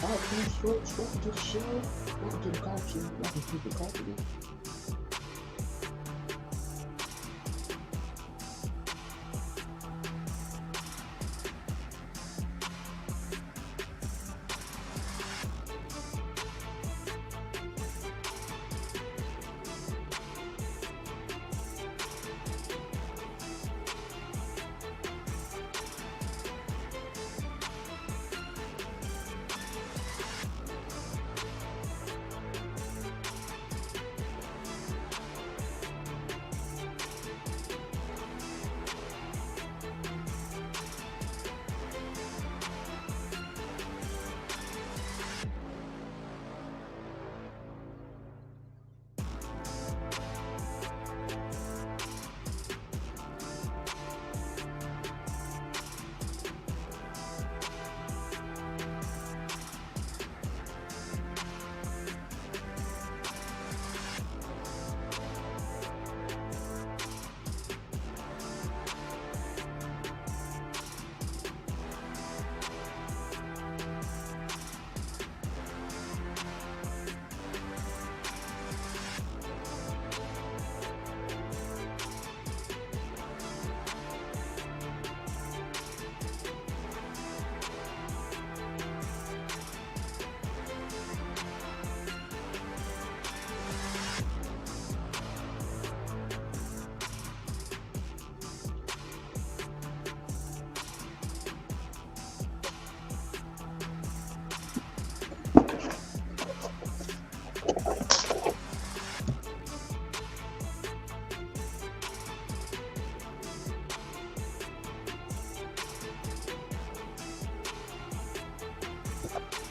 podcast, folks. Welcome to the show. Welcome to the culture. Welcome to the culture.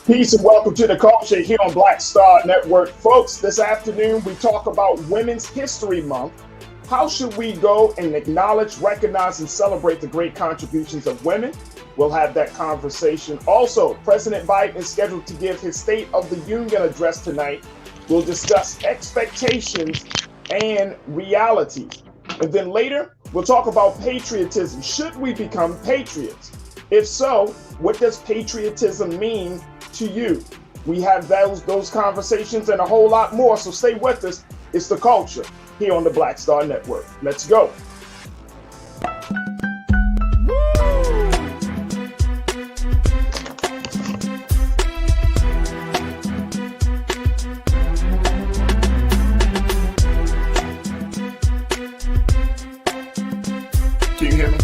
Peace and welcome to the culture here on Black Star Network. Folks, this afternoon we talk about Women's History Month. How should we go and acknowledge, recognize, and celebrate the great contributions of women? We'll have that conversation. Also, President Biden is scheduled to give his State of the Union address tonight. We'll discuss expectations and realities. And then later, we'll talk about patriotism. Should we become patriots? If so, what does patriotism mean to you? We have those conversations and a whole lot more, so stay with us. It's the culture here on the Black Star Network. Let's go. Can you hear me?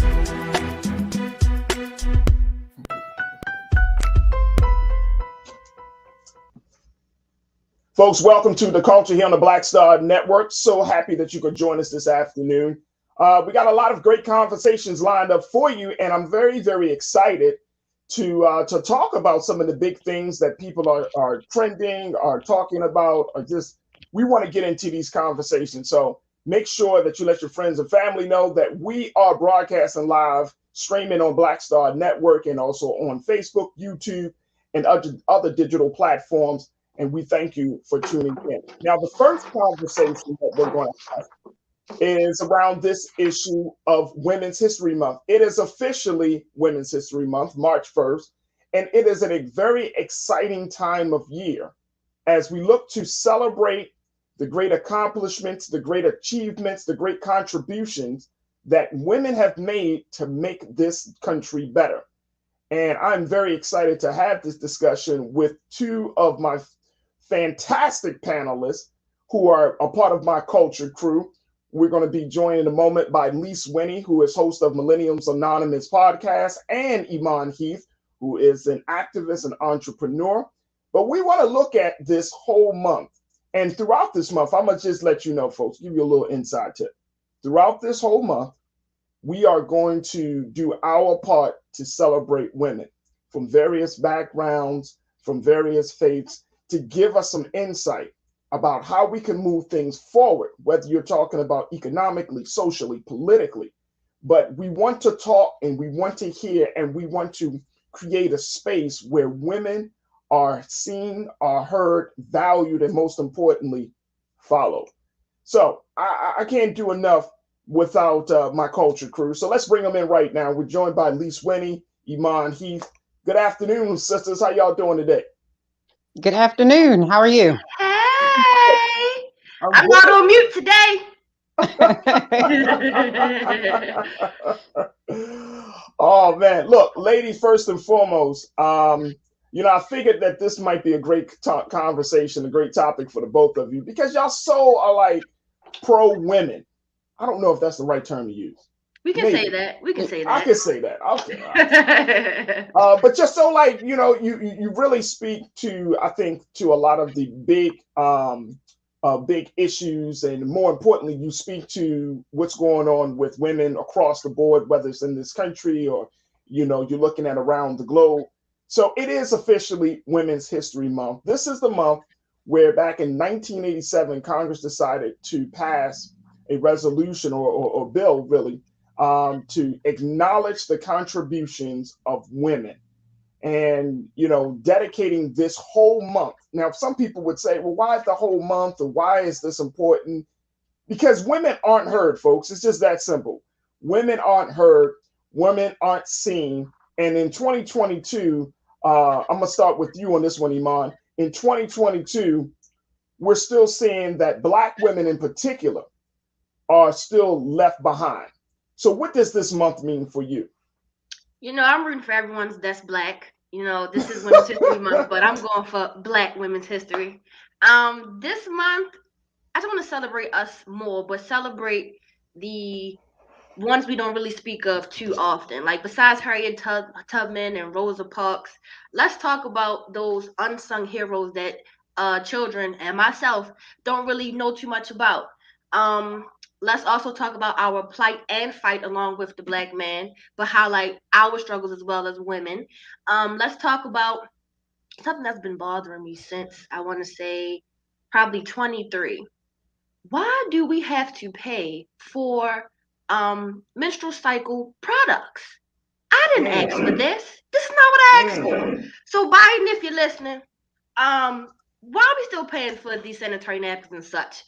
Folks, welcome to the culture here on the Black Star Network. So happy that you could join us this afternoon. We got a lot of great conversations lined up for you, and I'm very, very excited to talk about some of the big things that people are trending, are talking about, or just we want to get into these conversations. So make sure that you let your friends and family know that we are broadcasting live, streaming on Black Star Network, and also on Facebook, YouTube, and other digital platforms. And we thank you for tuning in. Now, the first conversation that we're going to have is around this issue of Women's History Month. It is officially Women's History Month, March 1st, and it is a very exciting time of year as we look to celebrate the great accomplishments, the great achievements, the great contributions that women have made to make this country better. And I'm very excited to have this discussion with two of my fantastic panelists who are a part of my culture crew. We're going to be joined in a moment by Lise Winnie, who is host of Millenniums Anonymous podcast, and Iman Heath, who is an activist and entrepreneur. But we want to look at this whole month. And throughout this month, I'm going to just let you know, folks, give you a little inside tip. Throughout this whole month, we are going to do our part to celebrate women from various backgrounds, from various faiths, to give us some insight about how we can move things forward, whether you're talking about economically, socially, politically. But we want to talk and we want to hear and we want to create a space where women are seen, are heard, valued, and most importantly, followed. So I can't do enough without my culture crew. So let's bring them in right now. We're joined by Lise Winnie, Iman Heath. Good afternoon, sisters. How y'all doing today? Good afternoon. How are you? Hey, I'm good. not on mute today. Oh man, look, ladies, first and foremost, I figured that this might be a great conversation, a great topic for the both of you because y'all so are like pro women. I don't know if that's the right term to use. We can say Maybe that. We can say I that. can say that. Okay, all right. But just so like you really speak to, I think, to a lot of the big issues, and more importantly, you speak to what's going on with women across the board, whether it's in this country or you're looking at around the globe. So it is officially Women's History Month. This is the month where back in 1987 Congress decided to pass a resolution or bill really to acknowledge the contributions of women and dedicating this whole month. Now some people would say, well, why is the whole month, or why is this important? Because women aren't heard, folks. It's just that simple. Women aren't heard, women aren't seen. And in 2022, I'm gonna start with you on this one, Iman. In 2022, we're still seeing that Black women in particular are still left behind. So what does this month mean for you? I'm rooting for everyone that's black. This is Women's History Month, but I'm going for Black women's history. This month, I just want to celebrate us more, but celebrate the ones we don't really speak of too often. Like besides Harriet Tubman and Rosa Parks, let's talk about those unsung heroes that children and myself don't really know too much about. Um, let's also talk about our plight and fight along with the black man, but highlight our struggles as well as women. Let's talk about something that's been bothering me since I want to say probably 23. Why do we have to pay for menstrual cycle products? I didn't ask for Mm, this. This is not what I asked mm. for. So Biden, if you're listening, why are we still paying for these sanitary napkins and such?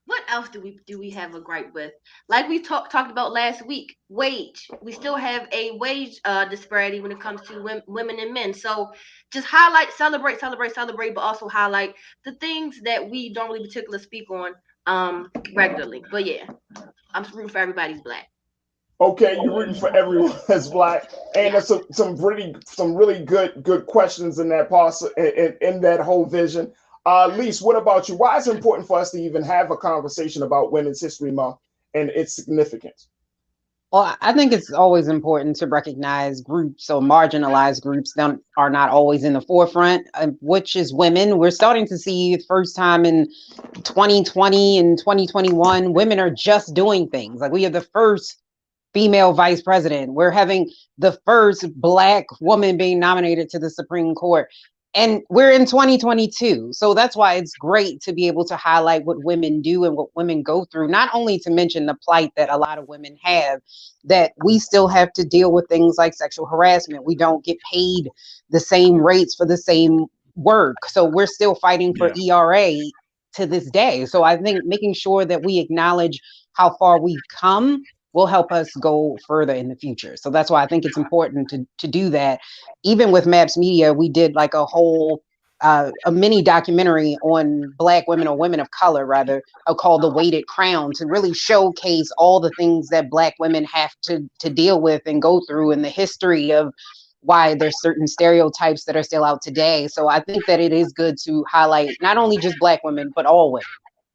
What else do we have a gripe with? Like we talked about last week, wage. We still have a wage disparity when it comes to women and men. So just highlight, celebrate, but also highlight the things that we don't really particularly speak on regularly. But yeah, I'm rooting for everybody's black. Okay, you're rooting for everyone that's Black, and Yeah. there's some really good questions in that in that whole vision. Lise, what about you? Why is it important for us to even have a conversation about Women's History Month and its significance? Well, I think it's always important to recognize groups or marginalized groups that are not always in the forefront, which is women. We're starting to see the first time in 2020 and 2021, women are just doing things. Like we are the first female vice president. We're having the first Black woman being nominated to the Supreme Court. And we're in 2022. So that's why it's great to be able to highlight what women do and what women go through, not only to mention the plight that a lot of women have, that we still have to deal with things like sexual harassment. We don't get paid the same rates for the same work. So we're still fighting for Yeah. ERA to this day. So I think making sure that we acknowledge how far we've come will help us go further in the future. So that's why I think it's important to do that. Even with Maps Media, we did like a mini documentary on Black women or women of color, rather, called The Weighted Crown, to really showcase all the things that Black women have to deal with and go through, in the history of why there's certain stereotypes that are still out today. So I think that it is good to highlight not only just Black women, but all women.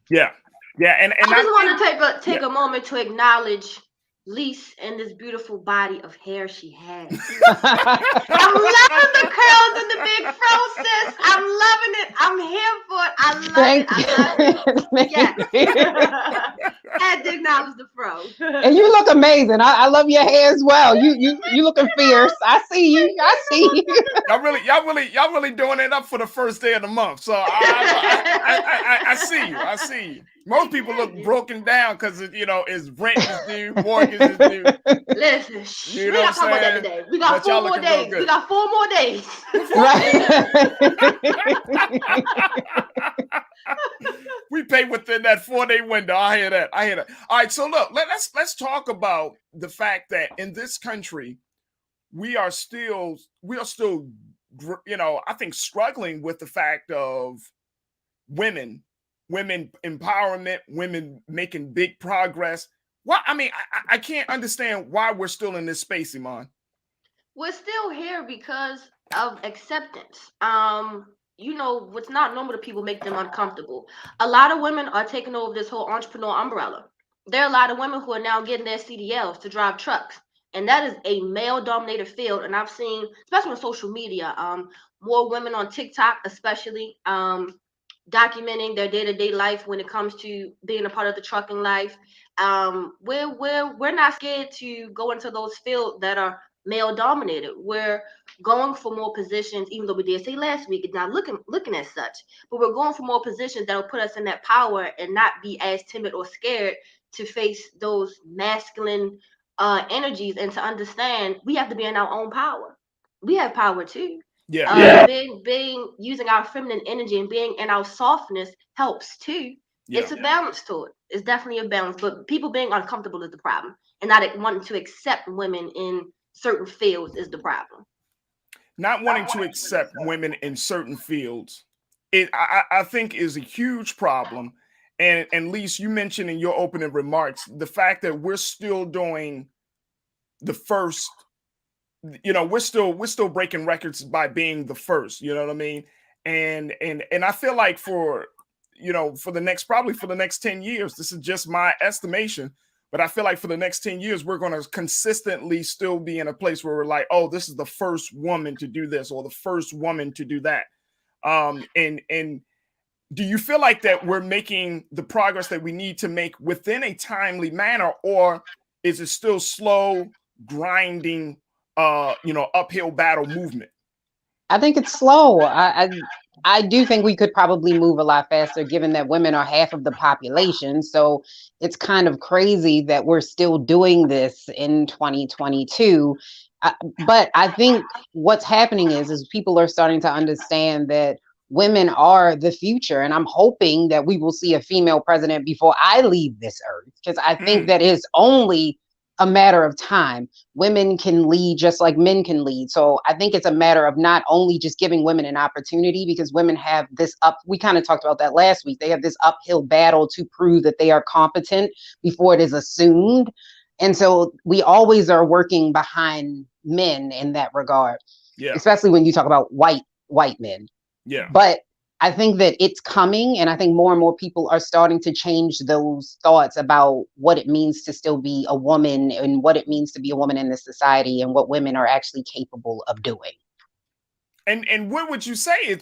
Yeah, yeah, and I I just want think to take a yeah. take a moment to acknowledge Lise and this beautiful body of hair she has. I'm loving the curls and the big fro, sis. I'm loving it. I'm here for it. I love it. Thank I you. love it. Thank Yes. you. Had to acknowledge the fro. And you look amazing. I love your hair as well. You looking fierce. I see you. I see you. Y'all really doing it up for the first day of the month. So I see you. I see you. Most people look Thank you. broken down because is rent is due, mortgage is due. Listen, You we know what ain't I'm got to talk about that saying? today. We got But y'all 4 more looking real days. We good. got 4 more days. We pay within that 4-day window. I hear that. I hear that. All right. So look, let's talk about the fact that in this country we are still I think struggling with the fact of women empowerment, women making big progress. Well, I mean, I can't understand why we're still in this space, Iman. We're still here because of acceptance. What's not normal to people make them uncomfortable. A lot of women are taking over this whole entrepreneur umbrella. There are a lot of women who are now getting their CDLs to drive trucks, and that is a male-dominated field. And I've seen, especially on social media, more women on TikTok, especially, documenting their day-to-day life when it comes to being a part of the trucking life. We're not scared to go into those fields that are male dominated. We're going for more positions, even though we did say last week it's not looking as such, but we're going for more positions that will put us in that power and not be as timid or scared to face those masculine energies, and to understand we have to be in our own power. We have power too. Yeah. Being using our feminine energy and being in our softness helps too. It's a balance to it. It's definitely a balance, but people being uncomfortable is the problem, and not wanting to accept women in certain fields is the problem. Not wanting to accept women in certain fields, I think is a huge problem. And Lise, you mentioned in your opening remarks the fact that we're still doing the first. We're still breaking records by being the first. You know what I mean? And I feel like for the next 10 years, this is just my estimation, but I feel like for the next 10 years, we're going to consistently still be in a place where we're like, oh, this is the first woman to do this or the first woman to do that. And do you feel like that we're making the progress that we need to make within a timely manner, or is it still slow, grinding, uphill battle movement? I think it's slow. I do think we could probably move a lot faster, given that women are half of the population. So it's kind of crazy that we're still doing this in 2022. But I think what's happening is people are starting to understand that women are the future, and I'm hoping that we will see a female president before I leave this earth, because I think that is only a matter of time. Women can lead just like men can lead. So I think it's a matter of not only just giving women an opportunity, because women have this we kind of talked about that last week. They have this uphill battle to prove that they are competent before it is assumed. And so we always are working behind men in that regard. Yeah. Especially when you talk about white men. Yeah. But I think that it's coming, and I think more and more people are starting to change those thoughts about what it means to still be a woman and what it means to be a woman in this society and what women are actually capable of doing. And what would you say?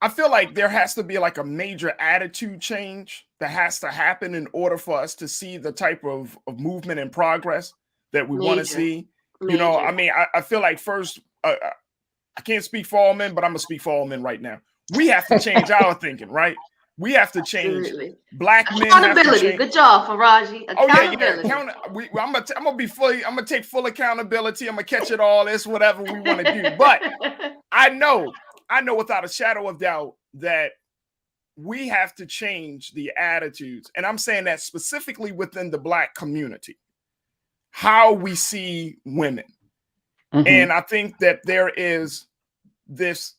I feel like there has to be like a major attitude change that has to happen in order for us to see the type of movement and progress that we want to see. I feel like first, I can't speak for all men, but I'm going to speak for all men right now. We have to change our thinking, right? We have to change. Absolutely. Black men accountability. Have to change. Good job, Faraji. Accountability. I'm gonna take full accountability. I'm gonna catch it all. It's whatever we want to do. But I know without a shadow of doubt that we have to change the attitudes, and I'm saying that specifically within the Black community, how we see women. Mm-hmm. And I think that there is this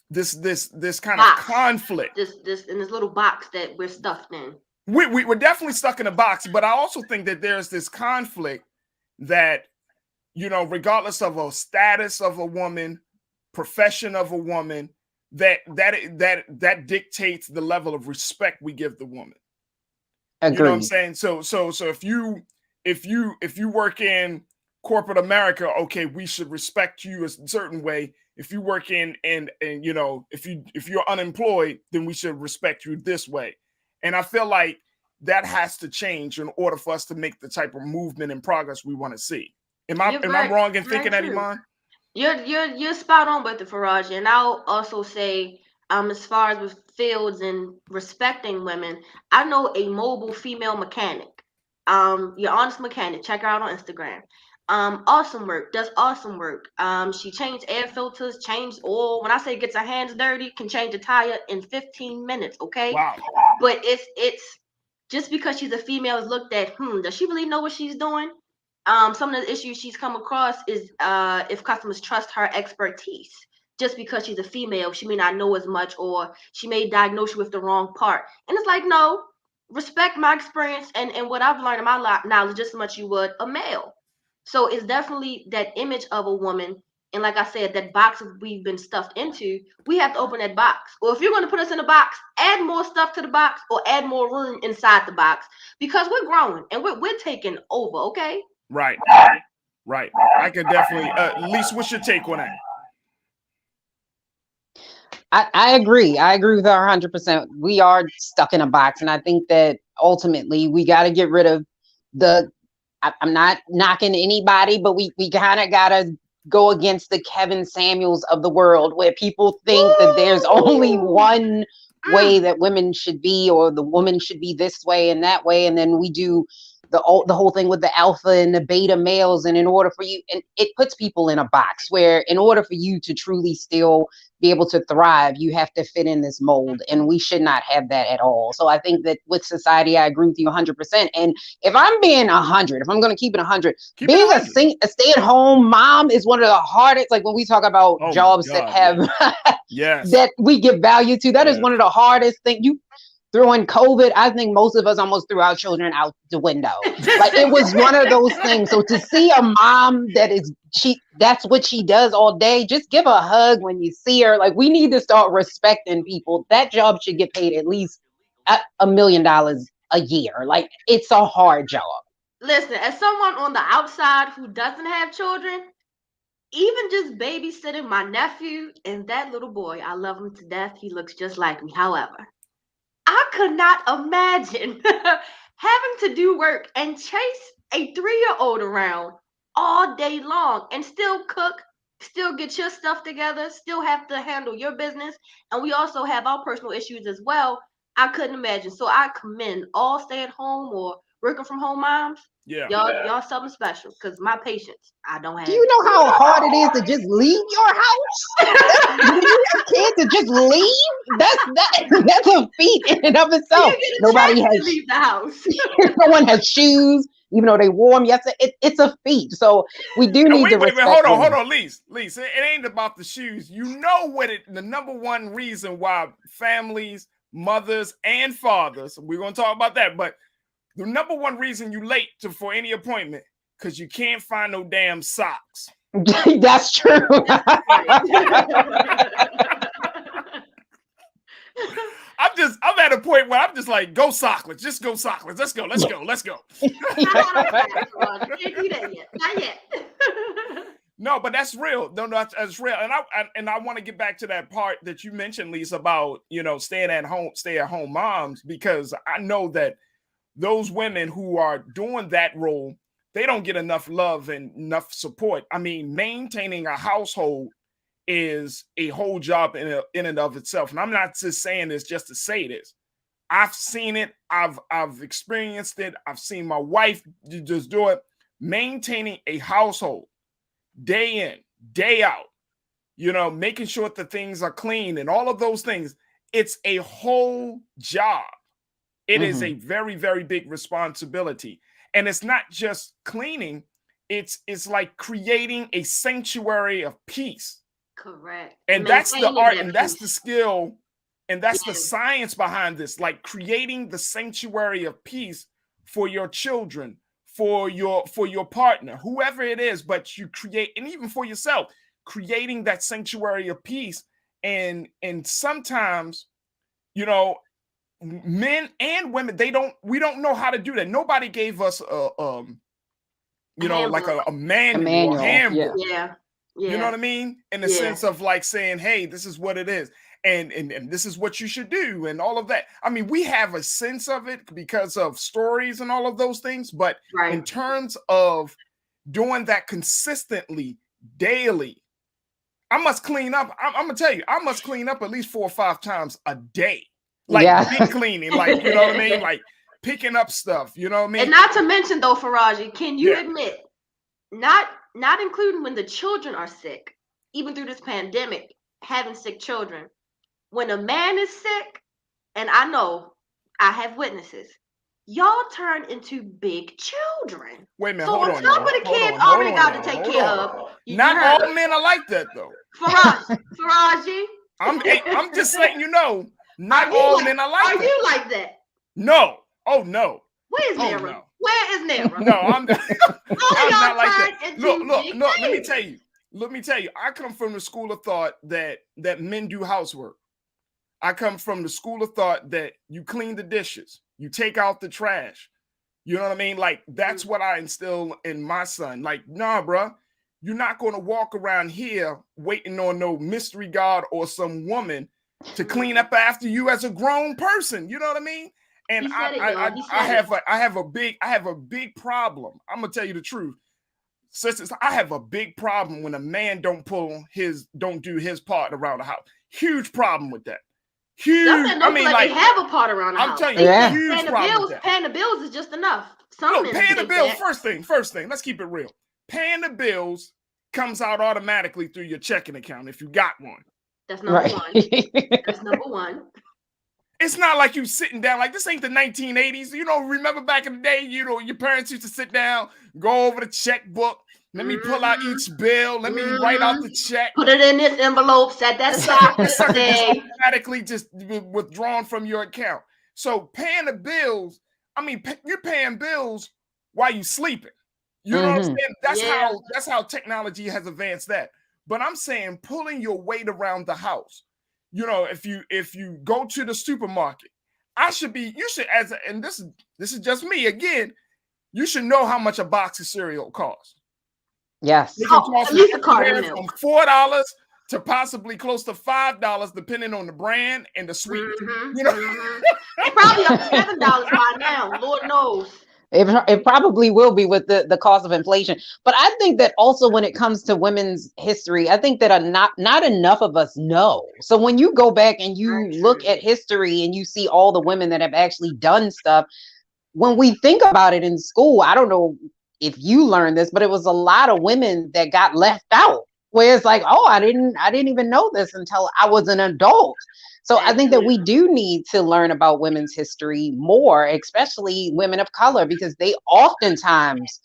this kind box. Of conflict. This in this little box that we're stuffed in. We're definitely stuck in a box, but I also think that there's this conflict that, regardless of a status of a woman, profession of a woman, that dictates the level of respect we give the woman. Agreed. You know what I'm saying? So if you work in corporate America, okay, we should respect you a certain way. If you work in if you're unemployed, then we should respect you this way. And I feel like that has to change in order for us to make the type of movement and progress we want to see. Am I wrong in thinking that, Iman? You're spot on with the Faraji. And I'll also say, as far as with fields and respecting women, I know a mobile female mechanic. Your honest mechanic. Check her out on Instagram. Awesome work. Does awesome work. She changed air filters, changed oil. When I say gets her hands dirty, can change a tire in 15 minutes. Okay. Wow. But it's just because she's a female is looked at. Does she really know what she's doing? Some of the issues she's come across is if customers trust her expertise. Just because she's a female, she may not know as much, or she may diagnose you with the wrong part. And it's like, no, respect my experience and what I've learned in my knowledge just as much you would a male. So it's definitely that image of a woman. And like I said, that box we've been stuffed into, we have to open that box. Or if you're going to put us in a box, add more stuff to the box or add more room inside the box, because we're growing and we're taking over, okay? Right. I can definitely, Lisa, what's your take on that? I agree. I agree with her 100%. We are stuck in a box. And I think that ultimately we got to get rid of I'm not knocking anybody, but we kind of got to go against the Kevin Samuels of the world, where people think that there's only one way that women should be, or the woman should be this way and that way. And then we do the whole thing with the alpha and the beta males. And in order for you, and it puts people in a box where in order for you to truly still be able to thrive, you have to fit in this mold. And we should not have that at all. So I think that with society, I agree with you 100%. And if I'm being 100, if I'm going to keep it 100, being a stay-at-home mom is one of the hardest, like when we talk about jobs that have, that we give value to, that is one of the hardest things. You throw in COVID, I think most of us almost threw our children out the window. Like it was one of those things. So to see a mom that's what she does all day, just give her a hug when you see her. Like we need to start respecting people. That job should get paid at least $1 million a year. Like it's a hard job. Listen, as someone on the outside who doesn't have children, even just babysitting my nephew and that little boy, I love him to death. He looks just like me. However, I could not imagine having to do work and chase a 3-year-old around all day long and still cook, still get your stuff together, still have to handle your business. And we also have our personal issues as well. I couldn't imagine. So I commend all stay-at-home or working from home moms. Y'all something special, because my patience, I don't have. Do you know how hard it is to just leave your house? Do you have kids to just leave? That's a feat in and of itself. Nobody has to leave the house. No one has shoes, even though they wore them yesterday. It's a feat. So we do need to respect. Hold on, Lise. It ain't about the shoes. You know what? The number one reason why families, mothers, and fathers, we're gonna talk about that, but the number one reason you late for any appointment, because you can't find no damn socks. That's true. I'm at a point where I'm just like, go sockless. Just go sockless. Let's go. Not yet. No, but that's real. No, that's real. And I want to get back to that part that you mentioned, Lisa, about, stay at home moms, because I know that those women who are doing that role, they don't get enough love and enough support. I mean, maintaining a household is a whole job in and of itself. And I'm not just saying this just to say this. I've seen it. I've experienced it. I've seen my wife just do it. Maintaining a household day in, day out, making sure that things are clean and all of those things. It's a whole job. It is a very, very big responsibility. And it's not just cleaning. It's like creating a sanctuary of peace. Correct. And that's the art, and that's the skill, and that's the science behind this. Like creating the sanctuary of peace for your children, for your partner, whoever it is, but you create, and even for yourself, creating that sanctuary of peace. And sometimes, men and women, we don't know how to do that. Nobody gave us a manual, a handbook. Yeah. You know what I mean? In the sense of like saying, hey, this is what it is. And this is what you should do and all of that. I mean, we have a sense of it because of stories and all of those things. But in terms of doing that consistently, daily, I must clean up. I'm going to tell you, I must clean up at least 4 or 5 times a day. Like big cleaning, like, you know what I mean? Like picking up stuff, you know what I mean? And not to mention though, Faraji, can you admit, not including when the children are sick, even through this pandemic, having sick children, when a man is sick, and I know I have witnesses, y'all turn into big children. Wait a minute, So hold on on, top y'all. of the Hold kids on, already hold on, got to y'all. take Hold care on. of. You Not heard all men are like that, though. Faraji. I'm just letting you know, not Are you all like, men are like are that. you like that? No. Oh no. Where's Oh Nara? no. Where is Nara? No, I'm All of I'm y'all not like that. turned into Look, big let me babies. tell you. Let me tell you, I come from the school of thought that men do housework. I come from the school of thought that you clean the dishes, you take out the trash. You know what I mean? Like, that's what I instill in my son. Like, nah, bro, you're not going to walk around here waiting on no mystery god or some woman to clean up after you as a grown person. You know what I mean? And He said it, y'all. He said I have a big problem. I'm gonna tell you the truth, sisters. I have a big problem when a man don't do his part around the house. Huge problem with that. Huge. Some men don't feel like they have a part around the I'm house. telling you, Yeah. huge problem with that. Paying the bills is just enough. Some Look, men paying the think bills, that. first thing, let's keep it real. Paying the bills comes out automatically through your checking account if you got one. That's number one. That's number one. It's not like you sitting down, like this ain't the 1980s. You know, remember back in the day, you know, your parents used to sit down, go over the checkbook. Let me pull out each bill. Let me write out the check. Put it in this envelope, set that aside for Sucker just today. automatically just withdrawn from your account. So paying the bills, I mean, you're paying bills while you sleeping. You know what I'm saying? That's how technology has advanced that. But I'm saying pulling your weight around the house. You know, if you go to the supermarket, you should, and this is just me again, you should know how much a box of cereal costs. Yes. It can cost at least a carton anywhere milk. from $4 to possibly close to $5, depending on the brand and the sweetness. You know, It's probably up to $7 by now. Lord knows. It probably will be with the cost of inflation. But I think that also when it comes to women's history, I think that not enough of us know. So when you go back and you look at history and you see all the women that have actually done stuff, when we think about it in school, I don't know if you learned this, but it was a lot of women that got left out. Where it's like, oh, I didn't even know this until I was an adult. So I think that we do need to learn about women's history more, especially women of color, because they oftentimes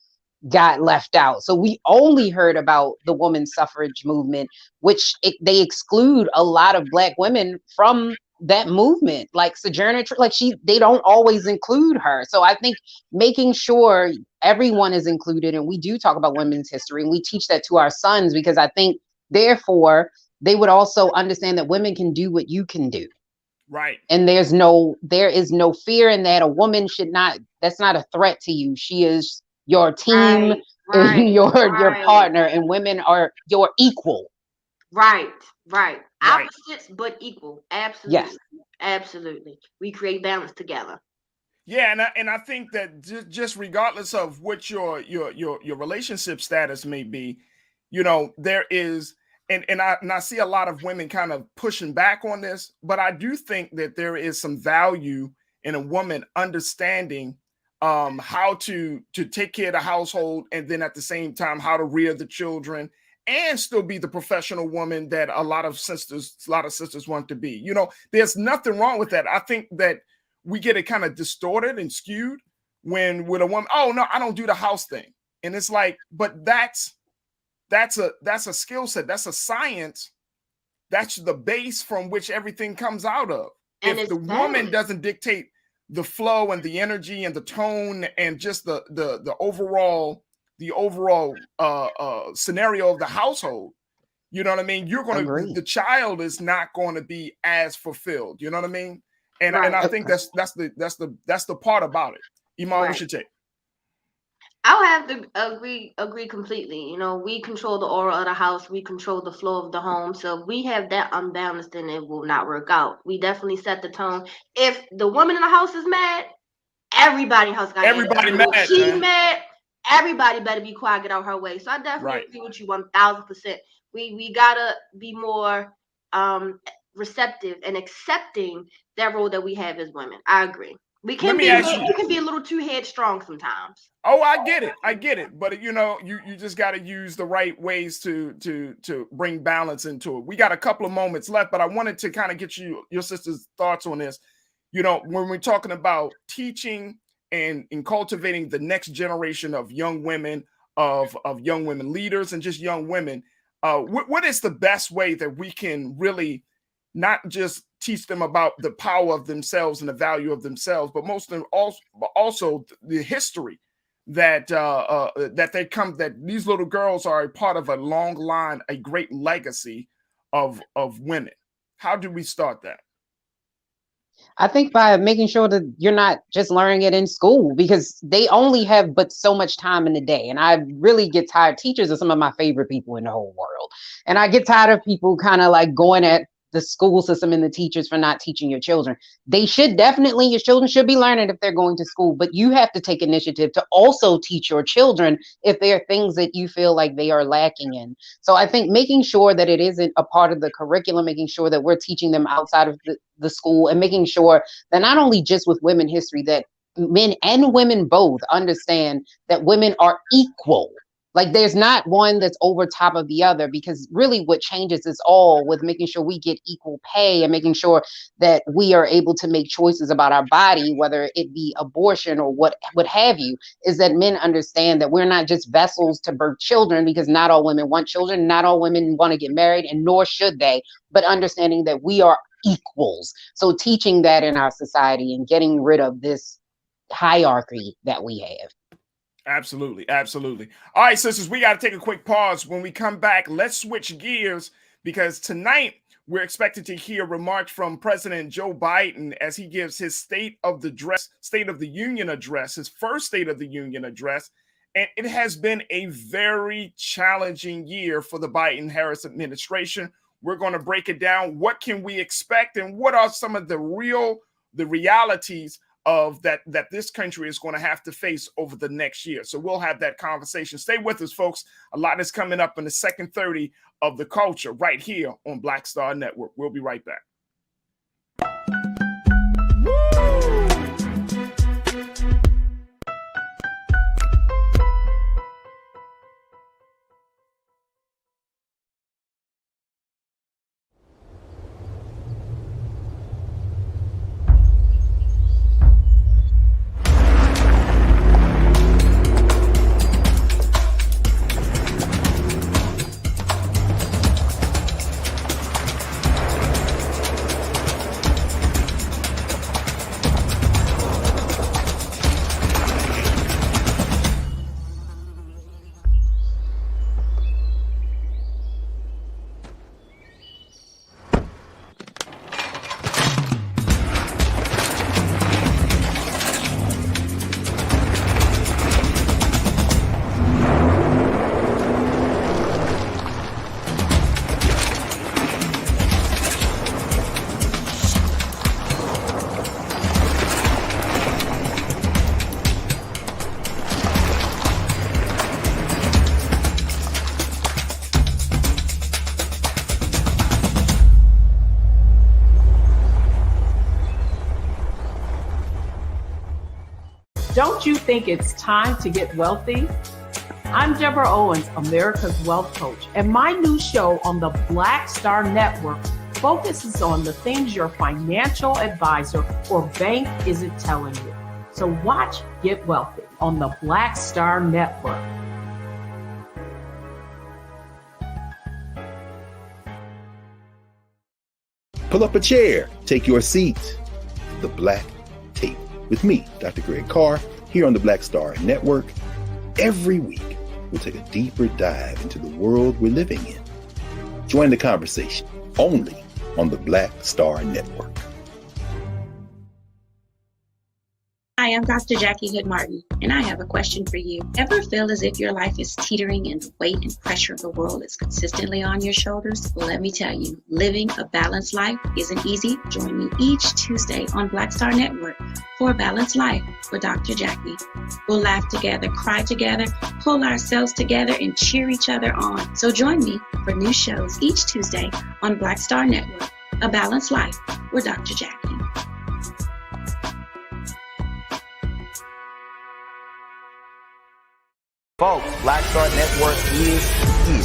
got left out. So we only heard about the women's suffrage movement, which they exclude a lot of Black women from that movement. Like Sojourner, like they don't always include her. So I think making sure everyone is included, and we do talk about women's history, and we teach that to our sons, because I think therefore they would also understand that women can do what you can do. Right. And there is no fear in that. A woman should not, that's not a threat to you. She is your team, your partner, and women are your equal. Right. Opposites but equal. Absolutely. Yes. Absolutely. We create balance together. Yeah, and I think that just regardless of what your relationship status may be, you know, there is, and I see a lot of women kind of pushing back on this, but I do think that there is some value in a woman understanding how to take care of the household, and then at the same time how to rear the children and still be the professional woman that a lot of sisters want to be. You know, there's nothing wrong with that. I think that we get it kind of distorted and skewed when with a woman, oh no, I don't do the house thing. And it's like, but that's a skill set. That's a science. That's the base from which everything comes out of. And if the woman doesn't dictate the flow and the energy and the tone and just the overall scenario of the household, you know what I mean? The child is not going to be as fulfilled. You know what I mean? And I think that's the part about it. Iman, what's your take? I'll have to agree completely. You know, we control the aura of the house, we control the flow of the home. So if we have that unbalanced, then it will not work out. We definitely set the tone. If the woman in the house is mad, everybody in the house got mad. She's mad. Everybody better be quiet, get out her way. So I definitely agree with you 1000%. We gotta be more receptive and accepting that role that we have as women. I agree. We can be a little too headstrong sometimes. Oh, I get it. But you know, you just got to use the right ways to bring balance into it. We got a couple of moments left, but I wanted to kind of get your sister's thoughts on this. You know, when we're talking about teaching in cultivating the next generation of young women, of young women leaders, and just young women, what is the best way that we can really not just teach them about the power of themselves and the value of themselves, but also the history that that these little girls are a part of a long line, a great legacy of women? How do we start that? I think by making sure that you're not just learning it in school, because they only have but so much time in the day. And I really get tired. Teachers are some of my favorite people in the whole world. And I get tired of people kind of like going at the school system and the teachers for not teaching your children. They should definitely, your children should be learning if they're going to school, but you have to take initiative to also teach your children if there are things that you feel like they are lacking in. So I think making sure that it isn't a part of the curriculum, making sure that we're teaching them outside of the school, and making sure that not only just with women history, that men and women both understand that women are equal. Like there's not one that's over top of the other, because really what changes is all with making sure we get equal pay and making sure that we are able to make choices about our body, whether it be abortion or what have you, is that men understand that we're not just vessels to birth children, because not all women want children, not all women want to get married, and nor should they, but understanding that we are equals. So teaching that in our society and getting rid of this hierarchy that we have. Absolutely. Absolutely. All right, sisters, we got to take a quick pause. When we come back, let's switch gears, because tonight we're expected to hear remarks from President Joe Biden as he gives his State of the Union address, his first State of the Union address. And it has been a very challenging year for the Biden-Harris administration. We're going to break it down. What can we expect, and what are some of the realities of that this country is going to have to face over the next year? So we'll have that conversation. Stay with us, folks. A lot is coming up in the second 30 of The Culture right here on Black Star Network. We'll be right back. Don't you think it's time to get wealthy? I'm Deborah Owens, America's Wealth Coach, and my new show on the Black Star Network focuses on the things your financial advisor or bank isn't telling you. So watch Get Wealthy on the Black Star Network. Pull up a chair, take your seat. The Black Tape with me, Dr. Greg Carr, here on the Black Star Network. Every week, we'll take a deeper dive into the world we're living in. Join the conversation only on the Black Star Network. Hi, I'm Dr. Jackie Hood Martin, and I have a question for you. Ever feel as if your life is teetering and the weight and pressure of the world is consistently on your shoulders? Well, let me tell you, living a balanced life isn't easy. Join me each Tuesday on Black Star Network for A Balanced Life with Dr. Jackie. We'll laugh together, cry together, pull ourselves together, and cheer each other on. So join me for new shows each Tuesday on Black Star Network, A Balanced Life with Dr. Jackie. Folks, Black Star Network is here.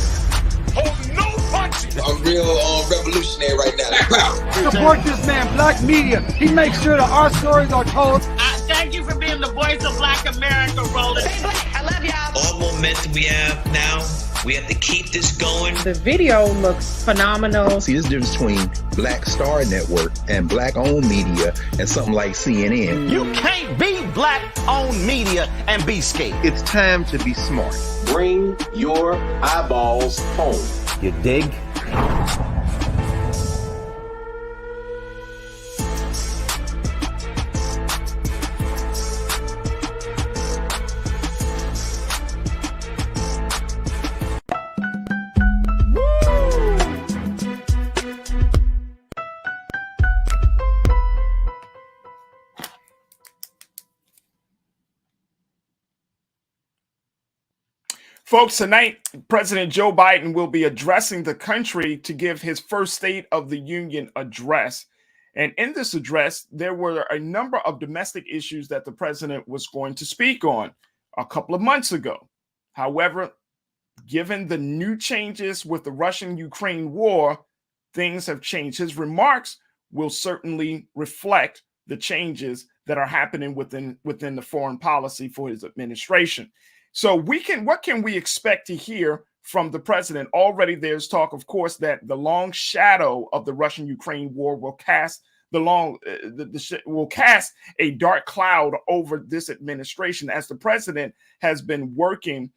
Oh, no punches! I'm real revolutionary right now. Support this man, Black Media. He makes sure that our stories are told. Thank you for being on the Voice of Black America rolling. Stay black. I love y'all. All momentum we have now, we have to keep this going. The video looks phenomenal. See, there's a difference between Black Star Network and black-owned media and something like CNN. You can't be black-owned media and be scared. It's time to be smart. Bring your eyeballs home. You dig? Folks, tonight, President Joe Biden will be addressing the country to give his first State of the Union address. And in this address, there were a number of domestic issues that the president was going to speak on a couple of months ago. However, given the new changes with the Russian-Ukraine war, things have changed. His remarks will certainly reflect the changes that are happening within the foreign policy for his administration. So what can we expect to hear from the president? Already there's talk, of course, that the long shadow of the Russian-Ukraine war will cast will cast a dark cloud over this administration, as the president has been working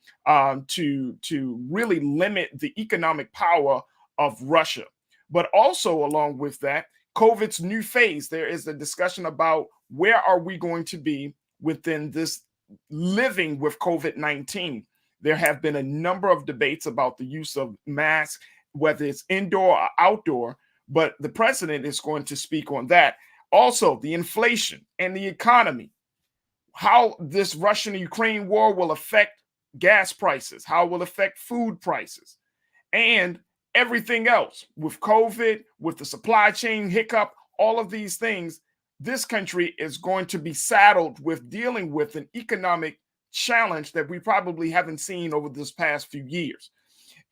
to really limit the economic power of Russia. But also along with that, COVID's new phase, there is a discussion about where are we going to be within this living with COVID-19. There have been a number of debates about the use of masks, whether it's indoor or outdoor, but the president is going to speak on that. Also, the inflation and the economy, how this Russian-Ukraine war will affect gas prices, how it will affect food prices, and everything else with COVID, with the supply chain hiccup, all of these things. This country is going to be saddled with dealing with an economic challenge that we probably haven't seen over this past few years.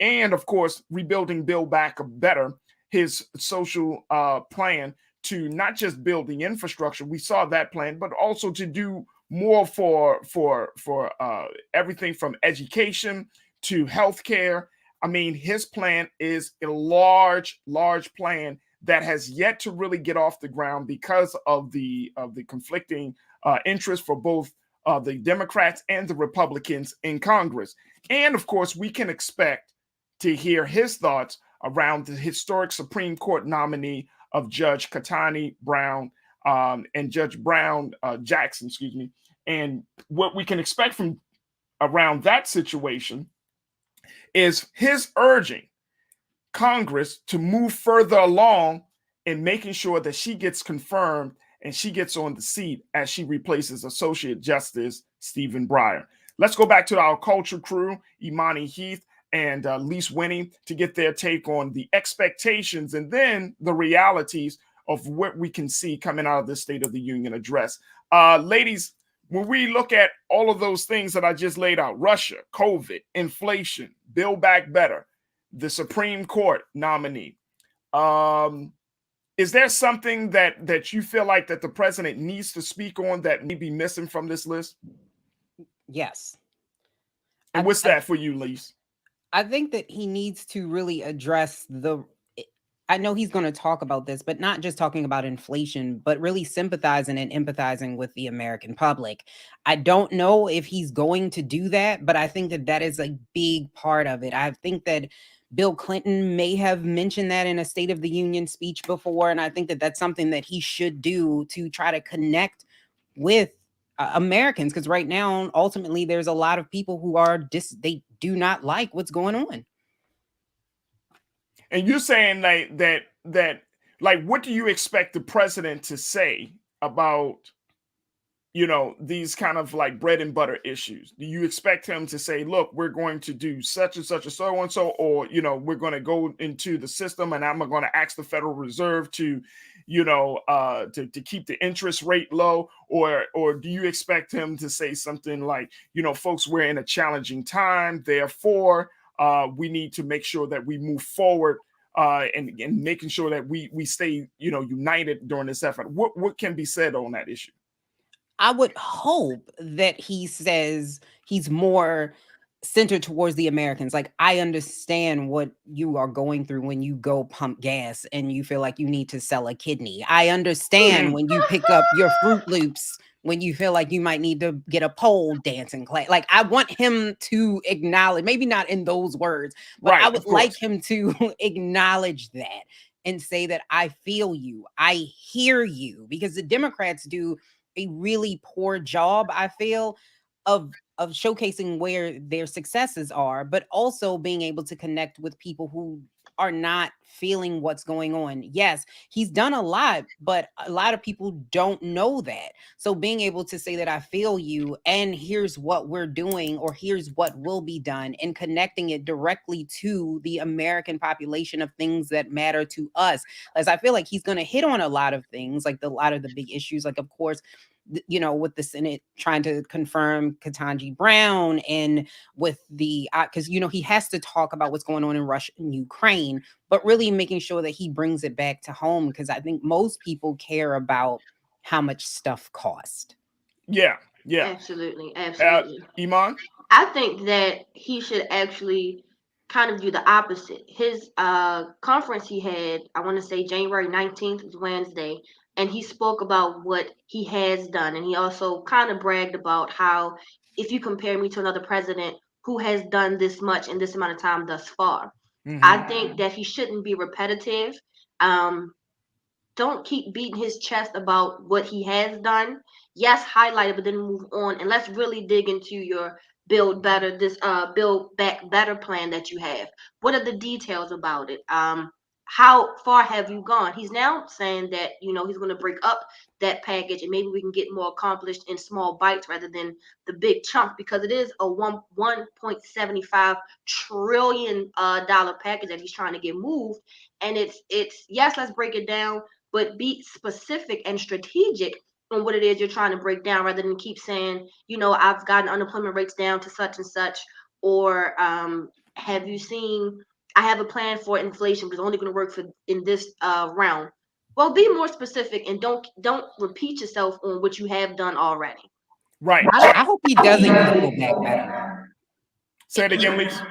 And of course, rebuilding Build Back Better, his social plan to not just build the infrastructure, we saw that plan, but also to do more for everything from education to healthcare. I mean, his plan is a large plan that has yet to really get off the ground because of the conflicting interests for both the Democrats and the Republicans in Congress. And of course, we can expect to hear his thoughts around the historic Supreme Court nominee of Judge Katani Brown and Judge Brown Jackson, And what we can expect from around that situation is his urging Congress to move further along in making sure that she gets confirmed and she gets on the seat as she replaces Associate Justice Stephen Breyer. Let's go back to our culture crew, Imani Heath and Lise Winnie, to get their take on the expectations and then the realities of what we can see coming out of this State of the Union address. Ladies, when we look at all of those things that I just laid out, Russia, COVID, inflation, Build Back Better, the Supreme Court nominee, is there something that you feel like that the president needs to speak on that may be missing from this list? Yes. And what's that for you, Lise? I think that he needs to really address I know he's going to talk about this, but not just talking about inflation, but really sympathizing and empathizing with the American public. I don't know if he's going to do that, but I think that that is a big part of it. I think that Bill Clinton may have mentioned that in a State of the Union speech before, and I think that that's something that he should do to try to connect with Americans, because right now, ultimately, there's a lot of people who they do not like what's going on. And you're saying that what do you expect the president to say about, these kind of like bread and butter issues? Do you expect him to say, look, we're going to do such and such and so and so, or, we're going to go into the system and I'm going to ask the Federal Reserve to, to keep the interest rate low? Or do you expect him to say something like, folks, we're in a challenging time, therefore, we need to make sure that we move forward and making sure that we stay, united during this effort? What can be said on that issue? I would hope that he says he's more centered towards the Americans. Like, I understand what you are going through when you go pump gas and you feel like you need to sell a kidney. I understand when you pick up your Fruit Loops when you feel like you might need to get a pole dancing class. Like, I want him to acknowledge, maybe not in those words, but I would like him to acknowledge that and say that I feel you, I hear you, because the Democrats do a really poor job, I feel, of showcasing where their successes are, but also being able to connect with people who are not feeling what's going on. Yes, he's done a lot, but a lot of people don't know that. So being able to say that I feel you and here's what we're doing or here's what will be done and connecting it directly to the American population of things that matter to us. As I feel like he's going to hit on a lot of things, like a lot of the big issues, like of course, you know, with the Senate trying to confirm Ketanji Brown and with the, because, you know, he has to talk about what's going on in Russia and Ukraine, but really making sure that he brings it back to home, because I think most people care about how much stuff cost. Yeah. Absolutely. Iman? I think that he should actually kind of do the opposite. His conference he had, I want to say January 19th was Wednesday, and he spoke about what he has done. And he also kind of bragged about how, if you compare me to another president who has done this much in this amount of time thus far, I think that he shouldn't be repetitive. Don't keep beating his chest about what he has done. Yes, highlight it, but then move on, and let's really dig into your build back better plan that you have. What are the details about it? How far have you gone? He's now saying that, you know, he's going to break up that package and maybe we can get more accomplished in small bites rather than the big chunk, because it is a $1.75 trillion dollar package that he's trying to get moved. And it's yes, let's break it down, but be specific and strategic on what it is you're trying to break down, rather than keep saying, you know, I've gotten unemployment rates down to such and such, or have you seen, I have a plan for inflation, but it's only going to work for in this round. Well, be more specific and don't repeat yourself on what you have done already. Right. I hope he doesn't use Build Back Better. Say it again, Lisa.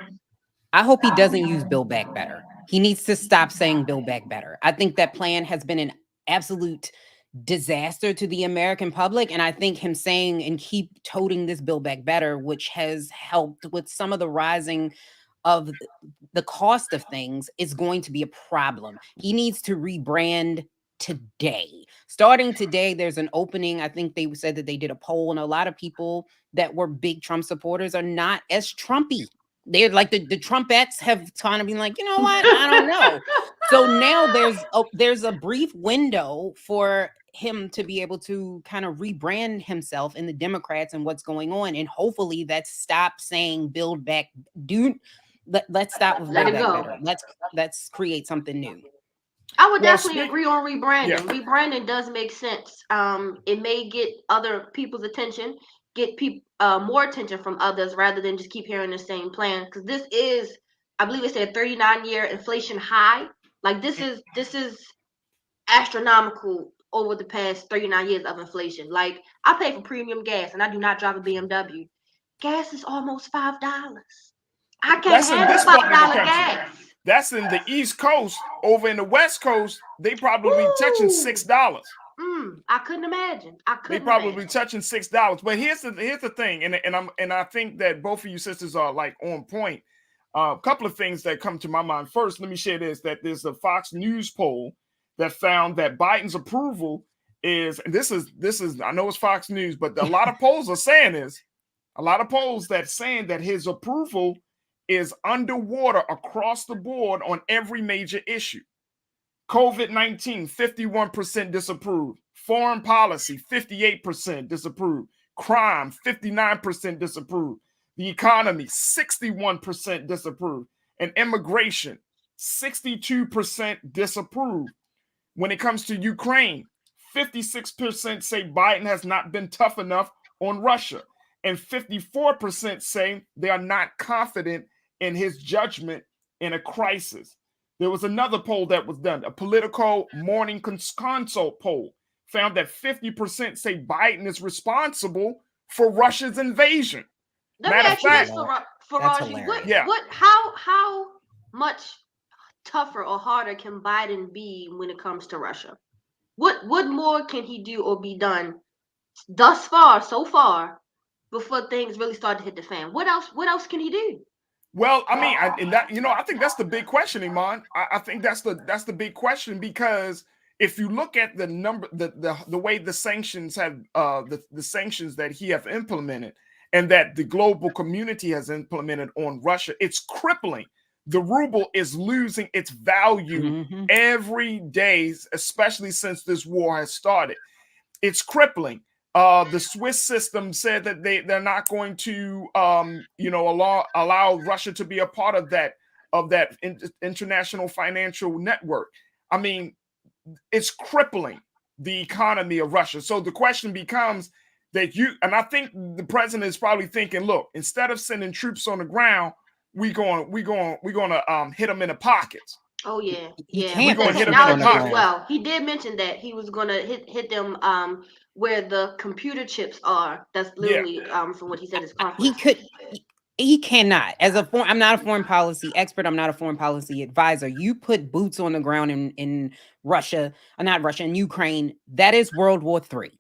I hope he doesn't use Build Back Better. He needs to stop saying Build Back Better. I think that plan has been an absolute disaster to the American public. And I think him saying and keep toting this Build Back Better, which has helped with some of the rising of the cost of things, is going to be a problem. He needs to rebrand today. Starting today, there's an opening. I think they said that they did a poll, and a lot of people that were big Trump supporters are not as Trumpy. They're like the Trumpettes have kind of been like, you know what? I don't know. So now there's a brief window for him to be able to kind of rebrand himself in the Democrats and what's going on. And hopefully that stop saying build back. Let's stop with build back better. Let's create something new. I would definitely agree on rebranding. Yeah. Rebranding does make sense. It may get other people's attention, get people more attention from others, rather than just keep hearing the same plan. Because this is, I believe it said 39-year inflation high. Like this is astronomical over the past 39 years of inflation. Like, I pay for premium gas and I do not drive a BMW. Gas is almost $5. I can't handle $5 gas. That's in the East Coast. Over in the West Coast, they probably touching $6. I couldn't imagine. They probably touching $6. But here's the thing, and I think that both of you sisters are like on point. A couple of things that come to my mind. First, let me share this: that there's a Fox News poll that found that Biden's approval is, and this is I know it's Fox News, but a lot of polls are saying this. A lot of polls that saying that his approval is underwater across the board on every major issue. COVID-19, 51% disapproved. Foreign policy, 58% disapproved. Crime, 59% disapproved. The economy, 61% disapproved. And immigration, 62% disapproved. When it comes to Ukraine, 56% say Biden has not been tough enough on Russia. And 54% say they are not confident in his judgment in a crisis. There was another poll that was done, a Politico Morning Consult poll. found that 50% say Biden is responsible for Russia's invasion. Let me ask you this, Faraji. How much tougher or harder can Biden be when it comes to Russia? What more can he do or be done so far, before things really start to hit the fan? What else can he do? Well, I mean, I think that's the big question, Iman. I think that's the big question, because if you look at the number, the way the sanctions have, the sanctions that he have implemented and that the global community has implemented on Russia, it's crippling. The ruble is losing its value every day, especially since this war has started. It's crippling. The Swiss system said that they're not going to allow Russia to be a part of that international financial network. I mean, it's crippling the economy of Russia. So the question becomes that I think the president is probably thinking, look, instead of sending troops on the ground, we're going to hit them in the pockets. Oh yeah, We're going to hit them in the pockets. Well, he did mention that he was going to hit them where the computer chips are. That's literally from what he said. His conference. He cannot. I'm not a foreign policy expert. I'm not a foreign policy advisor. You put boots on the ground in Russia, not Russia, in Ukraine. That is World War III.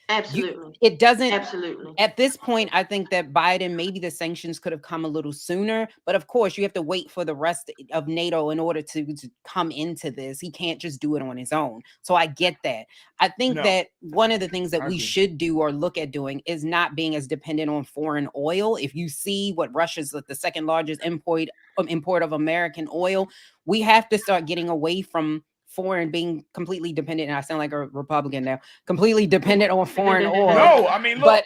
Absolutely. It doesn't. Absolutely. At this point, I think that Biden, maybe the sanctions could have come a little sooner. But of course, you have to wait for the rest of NATO in order to come into this. He can't just do it on his own. So I get that. I think that one of the things that we should do or look at doing is not being as dependent on foreign oil. If you see what Russia's the second largest import of American oil, we have to start getting away from foreign, being completely dependent, and I sound like a Republican now, completely dependent on foreign oil. No, I mean, look,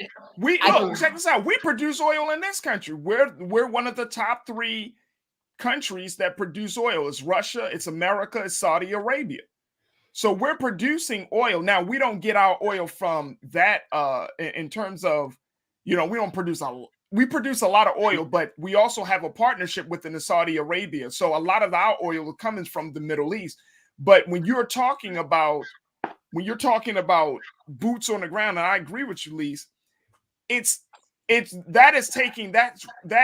check this out. We produce oil in this country. We're one of the top 3 countries that produce oil. It's Russia, it's America, it's Saudi Arabia. So we're producing oil. Now, we don't get our oil from that in terms of, we don't produce we produce a lot of oil, but we also have a partnership within the Saudi Arabia. So a lot of our oil is coming from the Middle East. But when you're talking about boots on the ground, and I agree with you, Lise, that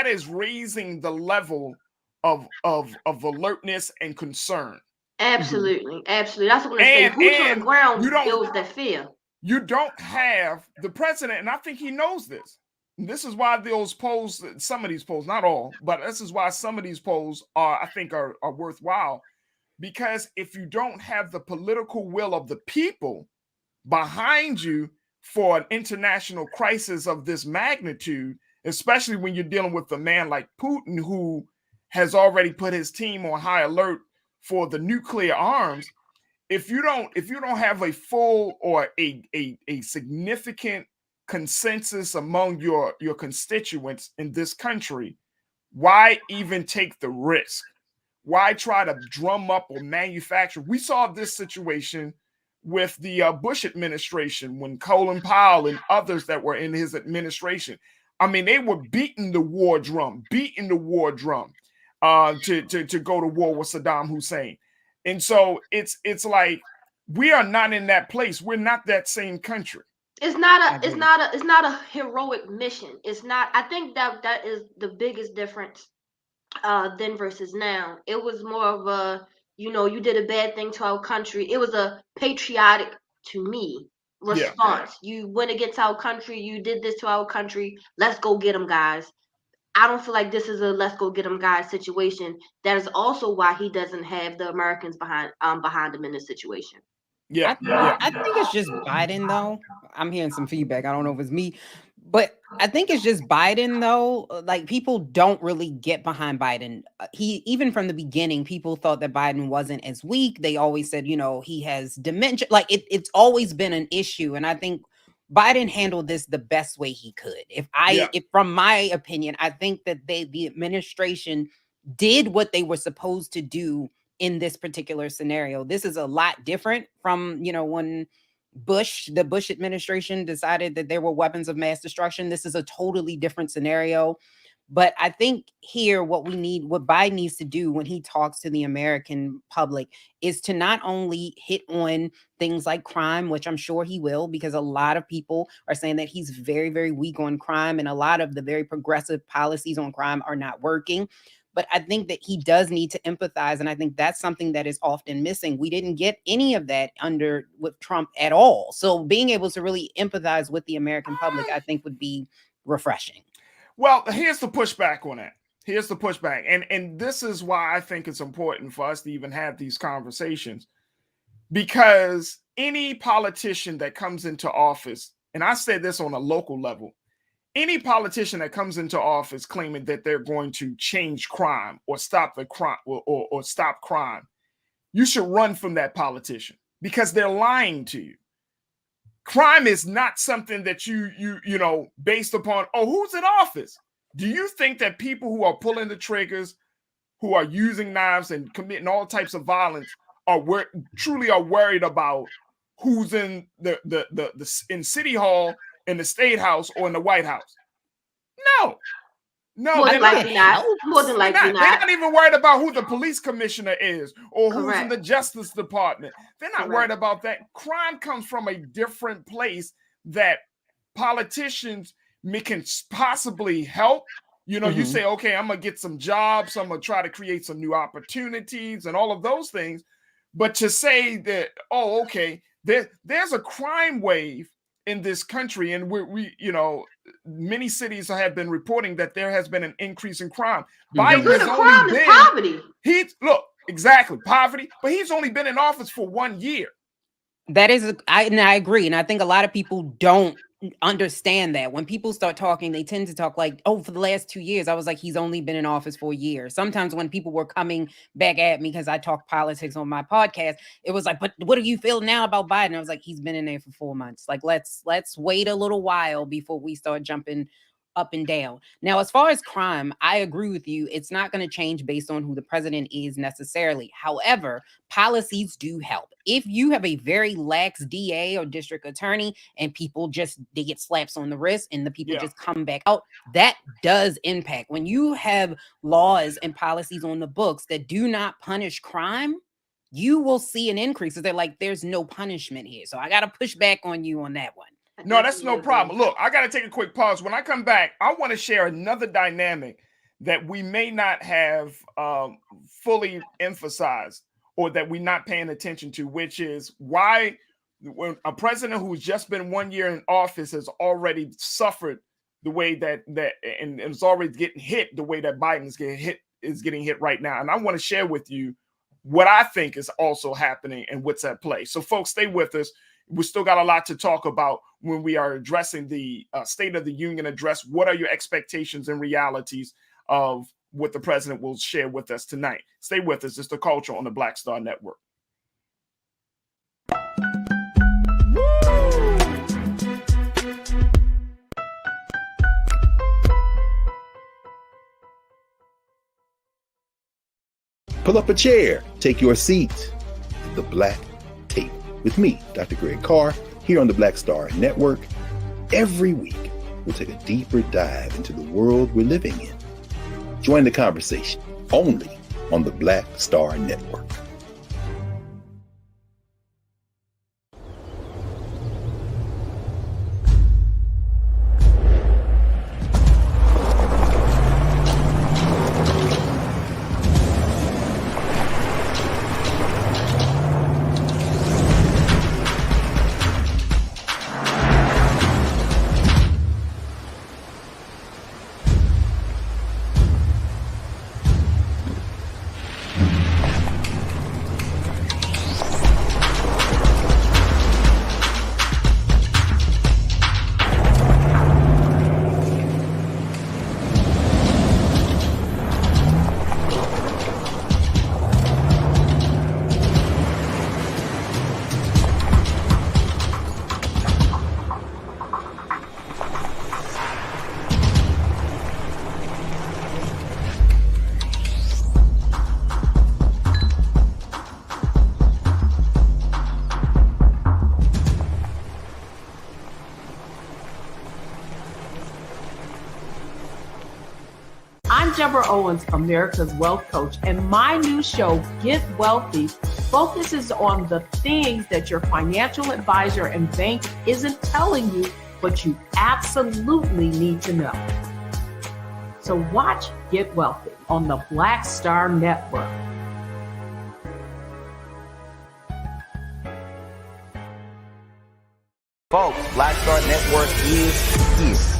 is raising the level of alertness and concern. Absolutely, absolutely. That's what I'm saying. Boots on the ground builds that fear. You don't have the president, and I think he knows this. And this is why those polls, some of these polls, not all, but this is why some of these polls I think are worthwhile. Because if you don't have the political will of the people behind you for an international crisis of this magnitude, especially when you're dealing with a man like Putin, who has already put his team on high alert for the nuclear arms, if you don't have a full or a significant consensus among your constituents in this country, why even take the risk? Why try to drum up or manufacture? We saw this situation with the Bush administration when Colin Powell and others that were in his administration. I mean, they were beating the war drum to go to war with Saddam Hussein. And so it's like we are not in that place. We're not that same country. It's not a heroic mission. It's not. I think that is the biggest difference then versus now. It was more of a, you did a bad thing to our country. It was a patriotic, to me, response. Yeah. You went against our country. You did this to our country. Let's go get them, guys. I don't feel like this is a let's go get them, guys situation. That is also why he doesn't have the Americans behind him in this situation. Yeah. I think it's just Biden, though. I'm hearing some feedback. I don't know if it's me. But I think it's just Biden, though. Like, people don't really get behind Biden. Even from the beginning, people thought that Biden wasn't as weak. They always said, he has dementia. Like, it's always been an issue. And I think Biden handled this the best way he could. If from my opinion, I think that the administration did what they were supposed to do in this particular scenario. This is a lot different from, when the Bush administration decided that there were weapons of mass destruction. This is a totally different scenario. But I think here what Biden needs to do when he talks to the American public is to not only hit on things like crime, which I'm sure he will, because a lot of people are saying that he's very, very weak on crime, and a lot of the very progressive policies on crime are not working. But I think that he does need to empathize, and I think that's something that is often missing. We didn't get any of that with Trump at all. So being able to really empathize with the American public, I think, would be refreshing. Well, here's the pushback on that. Here's the pushback. And this is why I think it's important for us to even have these conversations, because any politician that comes into office, and I say this on a local level, any politician that comes into office claiming that they're going to change crime or stop the crime or stop crime, you should run from that politician, because they're lying to you. Crime is not something that you know, based upon, oh, who's in office? Do you think that people who are pulling the triggers, who are using knives and committing all types of violence, truly are worried about who's in the in City Hall, in the State House, or in the White House? No. More than likely not. More than likely not. They're not even worried about who the police commissioner is or who's in the Justice Department. They're not worried about that. Crime comes from a different place that politicians can possibly help. You know, you say, okay, I'm going to get some jobs. I'm going to try to create some new opportunities and all of those things. But to say that, oh, okay, there's a crime wave in this country, and we you know, many cities have been reporting that there has been an increase in crime. Biden has only been poverty. Exactly, poverty, but he's only been in office for 1 year. That is, I agree, and I think a lot of people don't understand that. When people start talking, they tend to talk like, oh, for the last 2 years. I was like, he's only been in office for a year. Sometimes when people were coming back at me because I talk politics on my podcast, it was like, but what do you feel now about Biden? I was like, he's been in there for 4 months. Like, let's wait a little while before we start jumping up and down. Now, as far as crime, I agree with you. It's not going to change based on who the president is necessarily. However, policies do help. If you have a very lax DA or district attorney and people they get slaps on the wrist and the people just come back out, that does impact. When you have laws and policies on the books that do not punish crime, you will see an increase. They're like, there's no punishment here. So I got to push back on you on that one. No, that's no problem. Look, I got to take a quick pause. When I come back, I want to share another dynamic that we may not have fully emphasized, or that we're not paying attention to, which is why when a president who's just been 1 year in office has already suffered the way that and is already getting hit the way that Biden is getting hit right now. And I want to share with you what I think is also happening and what's at play. So folks, stay with us. We still got a lot to talk about when we are addressing the State of the Union address. What are your expectations and realities of what the president will share with us tonight? Stay with us. It's The Culture on the Black Star Network. Pull up a chair, take your seat. The Black Tape with me, Dr. Greg Carr, here on the Black Star Network. Every week, we'll take a deeper dive into the world we're living in. Join the conversation only on the Black Star Network. Deborah Owens, America's Wealth Coach, and my new show, Get Wealthy, focuses on the things that your financial advisor and bank isn't telling you, but you absolutely need to know. So watch Get Wealthy on the Black Star Network. Folks, Black Star Network is here.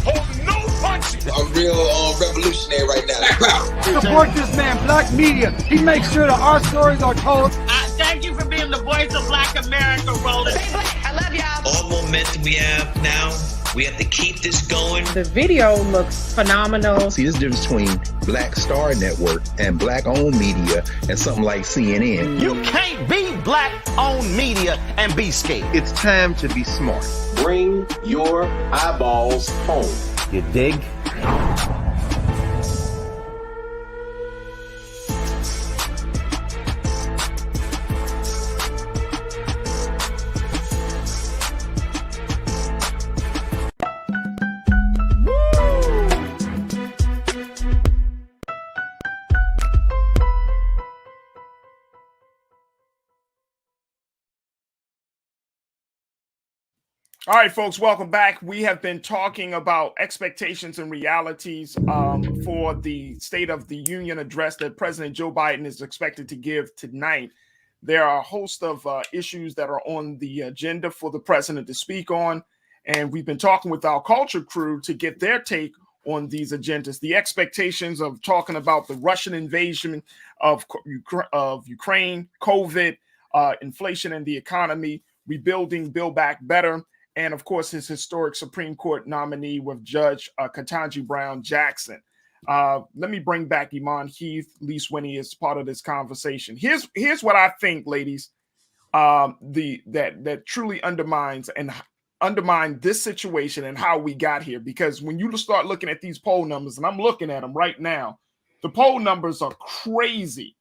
Oh, no punches! I'm real revolutionary right now. Support this man, Black Media. He makes sure that our stories are told. Thank you for being the voice of Black America, Roland. Stay black. I love y'all. All momentum we have now, we have to keep this going. The video looks phenomenal. See, this difference between Black Star Network and Black-owned media and something like CNN. You can't be Black-owned media and be scared. It's time to be smart. Bring your eyeballs home. You dig? All right, folks, welcome back. We have been talking about expectations and realities for the State of the Union address that President Joe Biden is expected to give tonight. There are a host of issues that are on the agenda for the president to speak on, and we've been talking with our culture crew to get their take on these agendas. The expectations of talking about the Russian invasion of Ukraine, COVID, inflation in the economy, rebuilding, Build Back Better, and of course, his historic Supreme Court nominee with Judge Ketanji Brown Jackson. Let me bring back Iman Heath, Lee Swinney as part of this conversation. Here's what I think, ladies, that truly undermines this situation and how we got here. Because when you start looking at these poll numbers, and I'm looking at them right now, the poll numbers are crazy,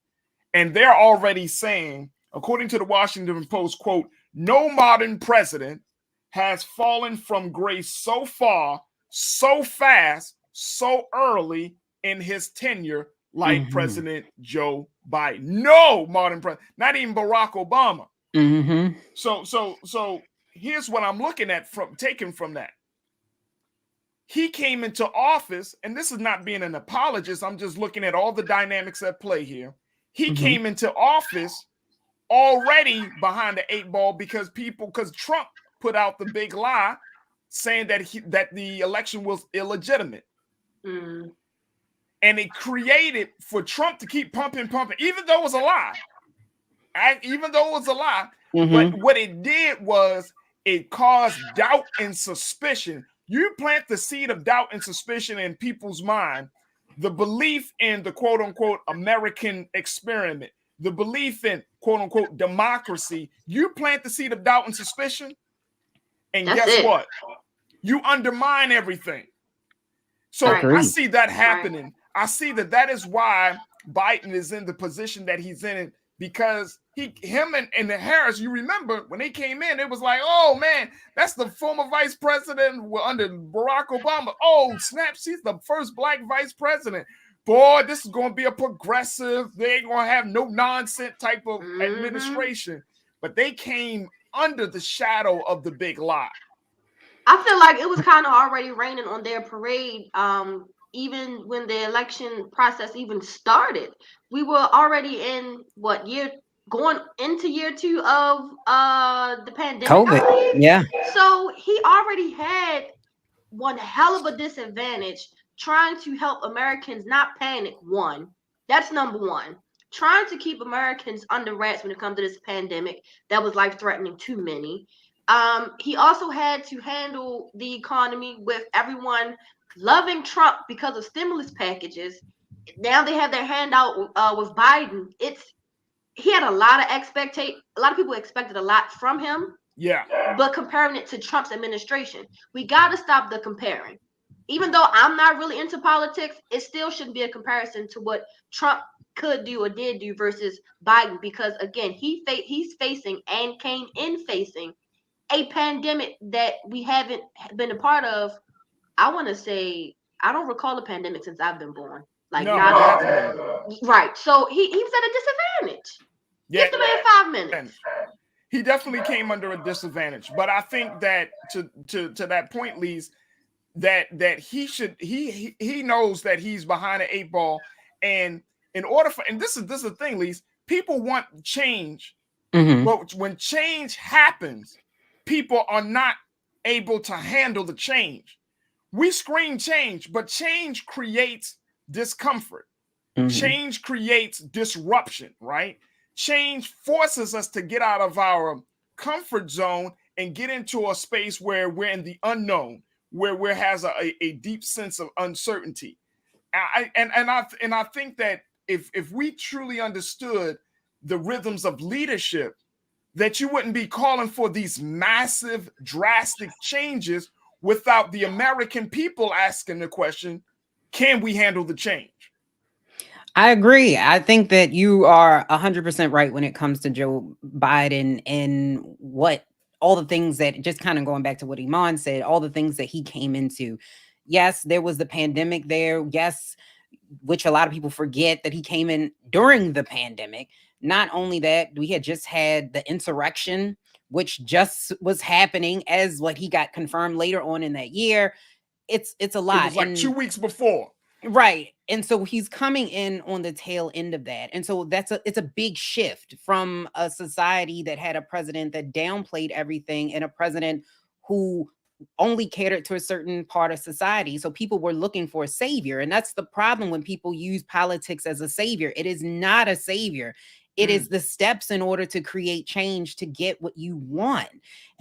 and they're already saying, according to the Washington Post, quote, "No modern president has fallen from grace so far, so fast, so early in his tenure like President Joe Biden." No modern president, not even Barack Obama. So here's what I'm looking at taken from that. He came into office, and this is not being an apologist, I'm just looking at all the dynamics at play here. He came into office already behind the 8 ball because Trump put out the big lie saying that the election was illegitimate. And it created for Trump to keep pumping, even though it was a lie. But what it did was it caused doubt and suspicion. You plant the seed of doubt and suspicion in people's mind, the belief in the quote unquote American experiment, the belief in quote unquote democracy. You plant the seed of doubt and suspicion, and guess what? You undermine everything. So I see that happening. I see that is why Biden is in the position that he's in, because him and the Harris, you remember when they came in, it was like, oh man, that's the former vice president under Barack Obama. Oh snap, she's the first black vice president. Boy, this is going to be a progressive, they ain't going to have no nonsense type of administration. But they came under the shadow of the big lie. I feel like it was kind of already raining on their parade. Even when the election process even started, we were already in going into year 2 of the pandemic. COVID, yeah. So he already had one hell of a disadvantage trying to help Americans not panic. That's number one. Trying to keep Americans under wraps when it comes to this pandemic that was life-threatening to many. He also had to handle the economy with everyone loving Trump because of stimulus packages. Now they have their hand out with Biden. He had a lot of people expected a lot from him. Yeah. But comparing it to Trump's administration, we got to stop the comparing. Even though I'm not really into politics, it still shouldn't be a comparison to what Trump could do or did do versus Biden, because again, he's facing and came in facing a pandemic that we haven't been a part of. I want to say, I don't recall a pandemic since I've been born. Like No, not definitely. right. So he was at a disadvantage. Yeah, Give the man 5 minutes. He definitely came under a disadvantage. But I think that to that point, Lise, that he knows that he's behind an 8 ball, and in order for, and this is the thing, Lise, people want change, but when change happens, people are not able to handle the change. We scream change, but change creates discomfort. Change creates disruption, right? Change forces us to get out of our comfort zone and get into a space where we're in the unknown, where we has a deep sense of uncertainty. I think that if we truly understood the rhythms of leadership, that you wouldn't be calling for these massive, drastic changes without the American people asking the question, can we handle the change? I agree. I think that you are 100% right when it comes to Joe Biden and what all the things that, just kind of going back to what Iman said, all the things that he came into. Yes, there was the pandemic there. Yes, which a lot of people forget that he came in during the pandemic. Not only that, we had just had the insurrection, which just was happening as what he got confirmed later on in that year. It's a lot. It was like 2 weeks before. Right. And so he's coming in on the tail end of that. And so it's a big shift from a society that had a president that downplayed everything and a president who only catered to a certain part of society. So people were looking for a savior. And that's the problem when people use politics as a savior. It is not a savior. It is the steps in order to create change to get what you want.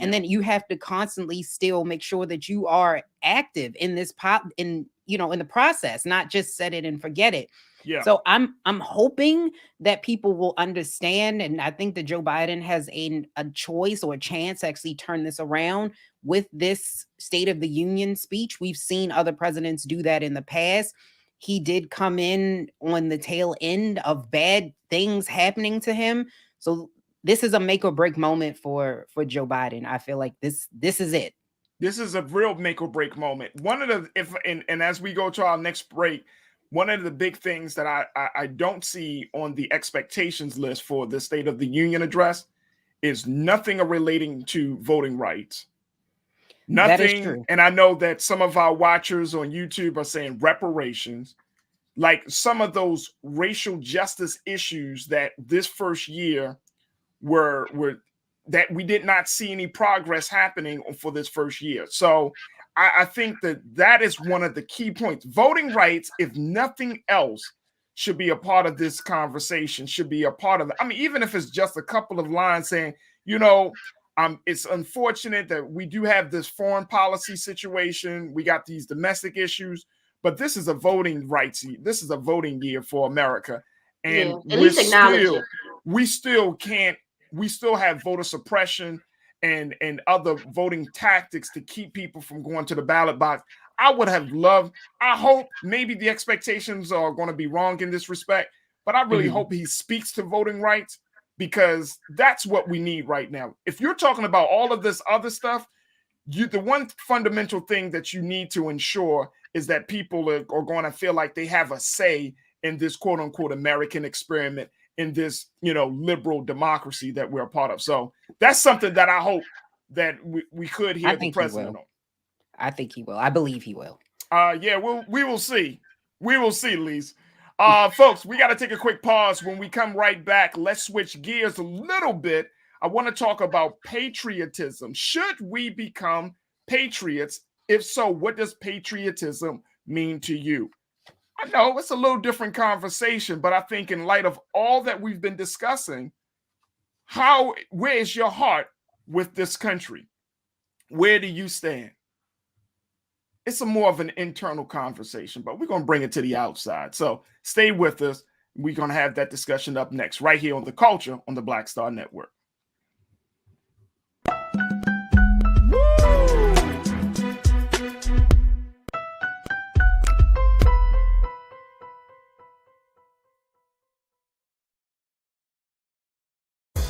And then you have to constantly still make sure that you are active in this in the process, not just set it and forget it. Yeah. So I'm hoping that people will understand. And I think that Joe Biden has a choice or a chance to actually turn this around with this State of the Union speech. We've seen other presidents do that in the past. He did come in on the tail end of bad things happening to him. So this is a make or break moment for Joe Biden. I feel like this is it. This is a real make or break moment. One of the, and as we go to our next break, one of the big things that I don't see on the expectations list for the State of the Union address is nothing relating to voting rights. Nothing. That is true. And I know that some of our watchers on YouTube are saying reparations, like some of those racial justice issues that this first year were that we did not see any progress happening for this first year. So I think that is one of the key points. Voting rights, if nothing else, should be a part of this conversation, should be a part of it. I mean, even if it's just a couple of lines saying, it's unfortunate that we do have this foreign policy situation. We got these domestic issues, but this is a voting rights. This is a voting year for America. And we still have voter suppression and other voting tactics to keep people from going to the ballot box. I hope maybe the expectations are going to be wrong in this respect, but I really hope he speaks to voting rights, because that's what we need right now. If you're talking about all of this other stuff, the one fundamental thing that you need to ensure is that people are going to feel like they have a say in this quote unquote American experiment, in this, liberal democracy that we're a part of. So that's something that I hope that we could hear the president on. I think he will. I believe he will. We will see. We will see, Lise. Folks, we got to take a quick pause. When we come right back, let's switch gears a little bit. I want to talk about patriotism. Should we become patriots? If so, what does patriotism mean to you? I know it's a little different conversation, but I think in light of all that we've been discussing, where is your heart with this country? Where do you stand? It's more of an internal conversation, but we're going to bring it to the outside. So stay with us. We're going to have that discussion up next, right here on The Culture on the Black Star Network.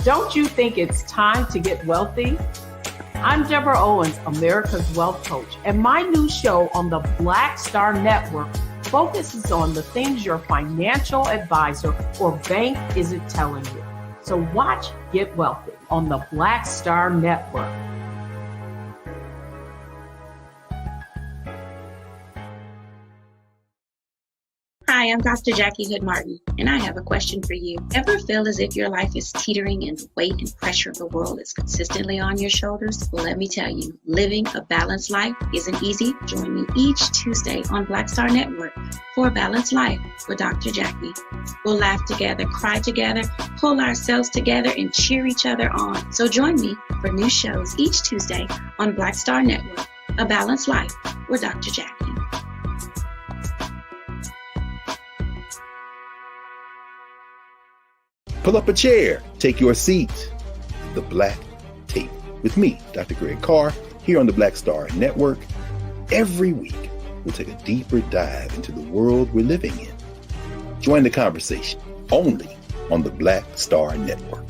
Don't you think it's time to get wealthy? I'm Deborah Owens, America's Wealth Coach, and my new show on the Black Star Network focuses on the things your financial advisor or bank isn't telling you. So watch Get Wealthy on the Black Star Network. Hi, I'm Dr. Jackie Hood Martin, and I have a question for you. Ever feel as if your life is teetering and the weight and pressure of the world is consistently on your shoulders? Well, let me tell you, living a balanced life isn't easy. Join me each Tuesday on Black Star Network for a Balanced Life with Dr. Jackie. We'll laugh together, cry together, pull ourselves together, and cheer each other on. So join me for new shows each Tuesday on Black Star Network, A Balanced Life with Dr. Jackie. Pull up a chair, take your seat. The Black Tape with me, Dr. Greg Carr, here on the Black Star Network. Every week, we'll take a deeper dive into the world we're living in. Join the conversation only on the Black Star Network.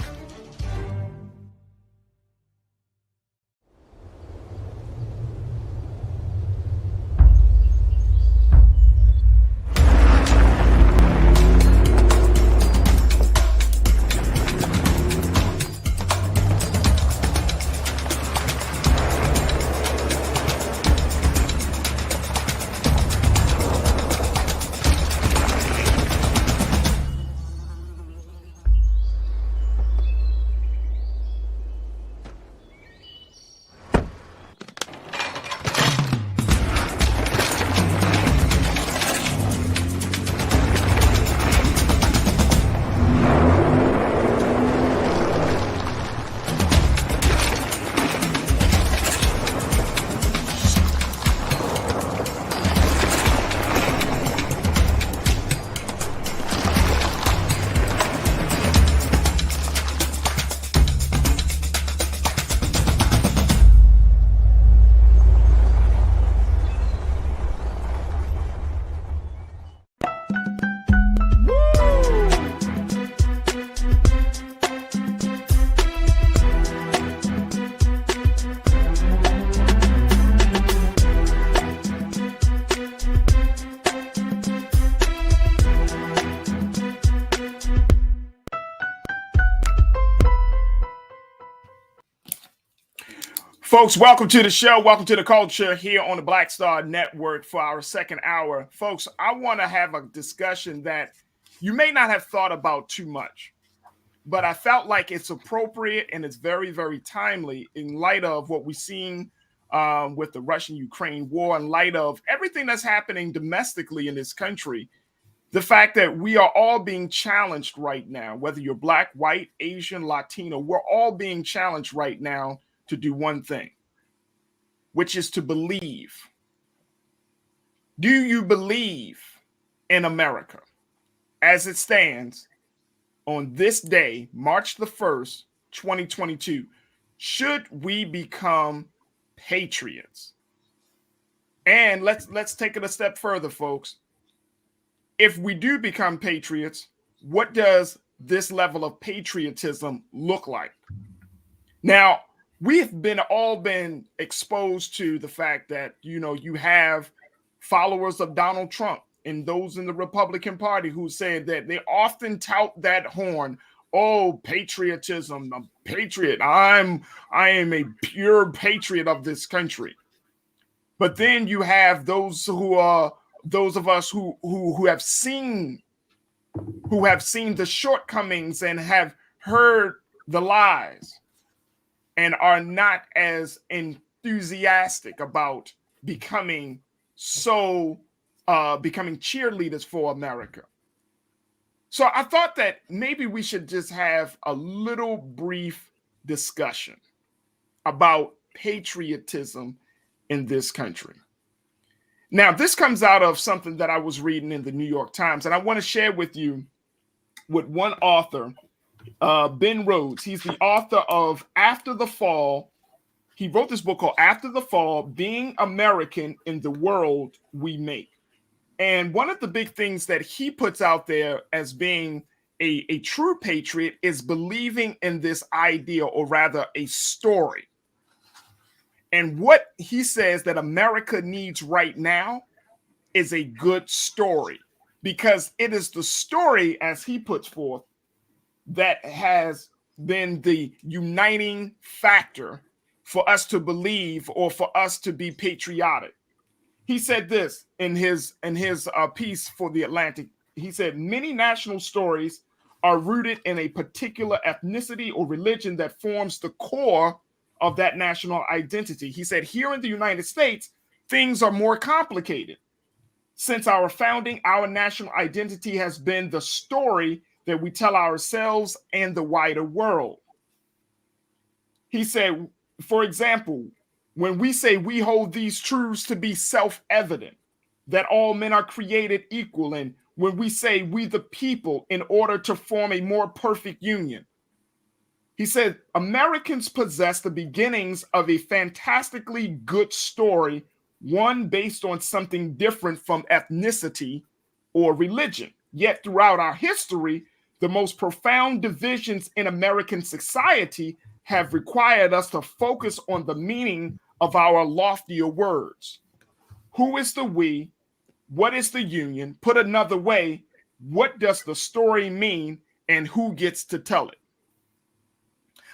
Folks, welcome to the show. Welcome to the culture here on the Black Star Network for our second hour. Folks, I want to have a discussion that you may not have thought about too much, but I felt like it's appropriate and it's very, very timely in light of what we've seen with the Russian-Ukraine war, in light of everything that's happening domestically in this country. The fact that we are all being challenged right now, whether you're Black, white, Asian, Latino, we're all being challenged right now to do one thing, which is to believe. Do you believe in America as it stands on this day, March the 1st, 2022? Should we become patriots? And let's take it a step further, folks. If we do become patriots, what does this level of patriotism look like? Now, we've all been exposed to the fact that, you have followers of Donald Trump and those in the Republican Party who said that they often tout that horn. Oh, patriotism, I'm a patriot. I am a pure patriot of this country. But then you have those of us who have seen the shortcomings and have heard the lies, and are not as enthusiastic about becoming cheerleaders for America. So I thought that maybe we should just have a little brief discussion about patriotism in this country. Now, this comes out of something that I was reading in the New York Times, and I want to share with you with one author, Ben Rhodes. He's the author of After the Fall. He wrote this book called After the Fall, Being American in the World We Make. And one of the big things that he puts out there as being a true patriot is believing in this idea, or rather a story. And what he says that America needs right now is a good story, because it is the story, as he puts forth, that has been the uniting factor for us to believe or for us to be patriotic. He said this in his piece for the Atlantic. He said many national stories are rooted in a particular ethnicity or religion that forms the core of that national identity. He said here in the United States, things are more complicated. Since our founding, our national identity has been the story that we tell ourselves and the wider world. He said, for example, when we say we hold these truths to be self-evident, that all men are created equal, and when we say we the people in order to form a more perfect union, he said, Americans possess the beginnings of a fantastically good story, one based on something different from ethnicity or religion. Yet throughout our history, the most profound divisions in American society have required us to focus on the meaning of our loftier words. Who is the we? What is the union? Put another way, what does the story mean, and who gets to tell it?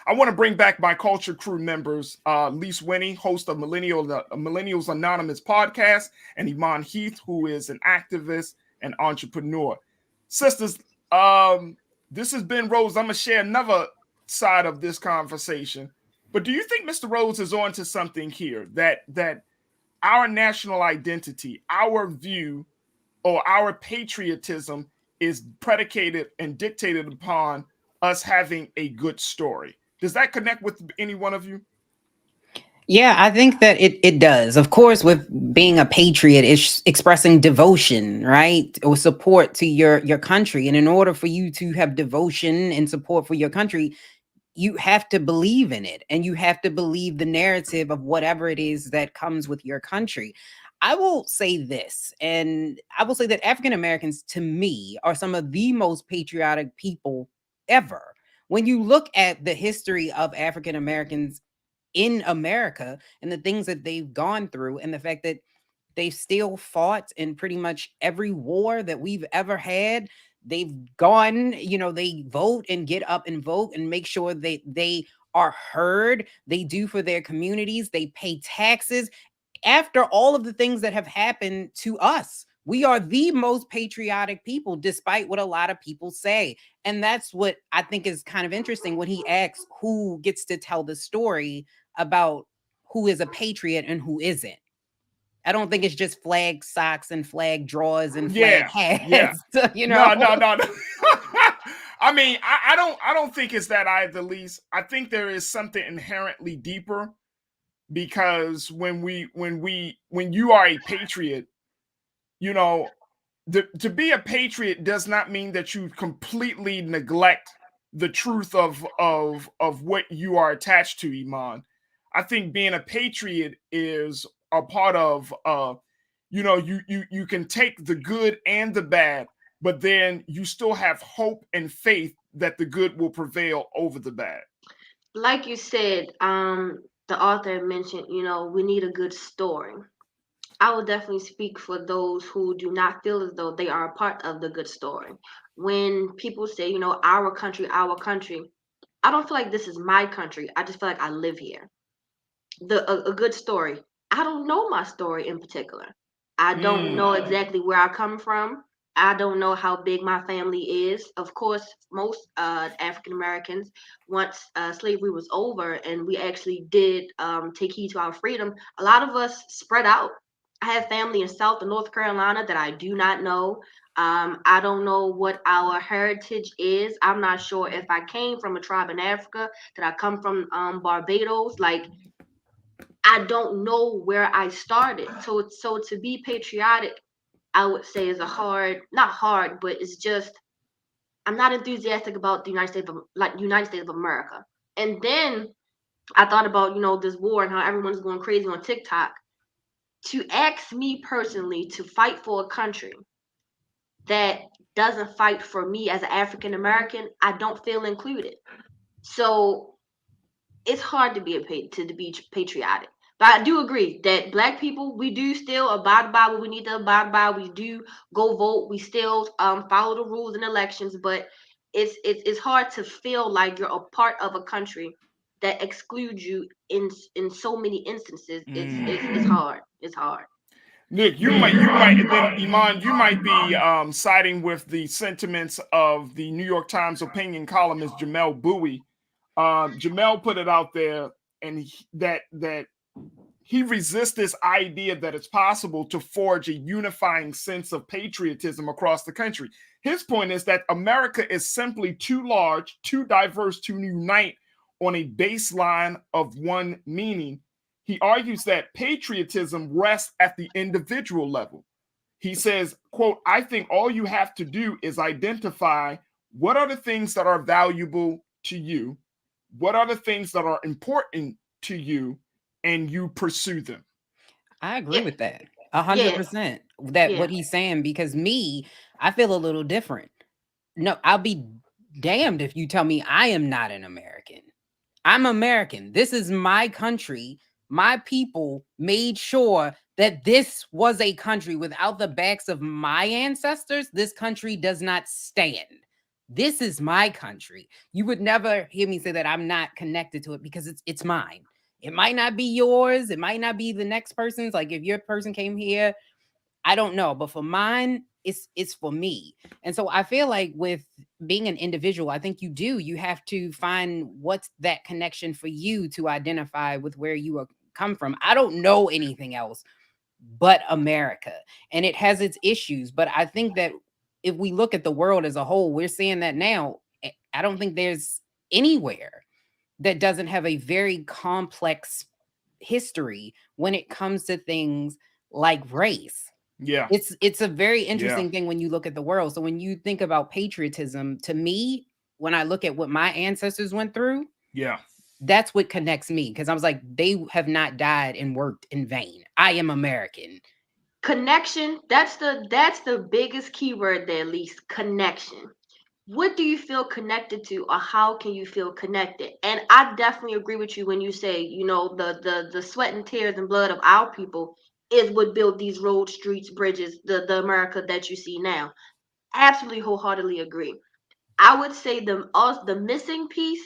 I want to bring back my Culture Crew members, Lise Winnie, host of Millennials Anonymous podcast, and Iman Heath, who is an activist and entrepreneur. Sisters, this has been Rose. I'm going to share another side of this conversation. But do you think Mr. Rose is on to something here, that our national identity, our view, or our patriotism is predicated and dictated upon us having a good story? Does that connect with any one of you? Yeah, I think that it does. Of course, with being a patriot, it's expressing devotion, right? Or support to your country. And in order for you to have devotion and support for your country, you have to believe in it, and you have to believe the narrative of whatever it is that comes with your country. I will say this, and I will say that African Americans, to me, are some of the most patriotic people ever. When you look at the history of African Americans in America and the things that they've gone through, and the fact that they still fought in pretty much every war that we've ever had. They've gone, they vote and get up and vote and make sure they are heard. They do for their communities. They pay taxes. After all of the things that have happened to us, we are the most patriotic people, despite what a lot of people say. And that's what I think is kind of interesting when he asks who gets to tell the story about who is a patriot and who isn't. I don't think it's just flag socks and flag drawers and flag hats. No. I mean, I don't think it's that either, Lise. I think there is something inherently deeper, because when you are a patriot, to be a patriot does not mean that you completely neglect the truth of what you are attached to, Iman. I think being a patriot is a part of you can take the good and the bad, but then you still have hope and faith that the good will prevail over the bad. Like you said, the author mentioned, we need a good story. I will definitely speak for those who do not feel as though they are a part of the good story. When people say, our country, I don't feel like this is my country. I just feel like I live here. A good story. I don't know my story in particular. I don't know exactly where I come from. I don't know how big my family is. Of course, most African Americans, once slavery was over and we actually did take heed to our freedom, a lot of us spread out. I have family in South and North Carolina that I do not know. I don't know what our heritage is. I'm not sure if I came from a tribe in Africa, that I come from Barbados. Like, I don't know where I started. So to be patriotic, I would say is not hard, but it's just, I'm not enthusiastic about the United States of America. And then I thought about, this war and how everyone's going crazy on TikTok. To ask me personally to fight for a country that doesn't fight for me as an African American, I don't feel included. So it's hard to be patriotic. But I do agree that Black people, we do still abide by what we need to abide by. We do go vote. We still follow the rules in elections, but it's hard to feel like you're a part of a country that excludes you in so many instances. It's hard. It's hard. Nick, you might, then Iman, you might be siding with the sentiments of the New York Times opinion columnist Jamel Bowie. Jamel put it out there, and that he resists this idea that it's possible to forge a unifying sense of patriotism across the country. His point is that America is simply too large, too diverse to unite on a baseline of one meaning. He argues that patriotism rests at the individual level. He says, quote, I think all you have to do is identify what are the things that are valuable to you, what are the things that are important to you, and you pursue them. I agree with that 100%. That what he's saying, because I feel a little different. No, I'll be damned if you tell me I am not an American. I'm American. This is my country. My people made sure that this was a country. Without the backs of my ancestors, this country does not stand. This is my country. You would never hear me say that I'm not connected to it, because it's mine. It might not be yours. It might not be the next person's. Like if your person came here, I don't know. But for mine, it's for me. And so I feel like with being an individual, I think you have to find what's that connection for you to identify with where you are come from. I don't know anything else but America. And it has its issues. But I think that if we look at the world as a whole, we're seeing that now. I don't think there's anywhere that doesn't have a very complex history when it comes to things like race. Yeah. It's a very interesting thing when you look at the world. So when you think about patriotism, to me, when I look at what my ancestors went through, that's what connects me, because I was like, they have not died and worked in vain. I am American. Connection, that's the biggest keyword there, at least connection. What do you feel connected to, or how can you feel connected? And I definitely agree with you when you say, you know, the sweat and tears and blood of our people is what built these roads, streets, bridges, the America that you see now. Absolutely wholeheartedly agree. I would say the missing piece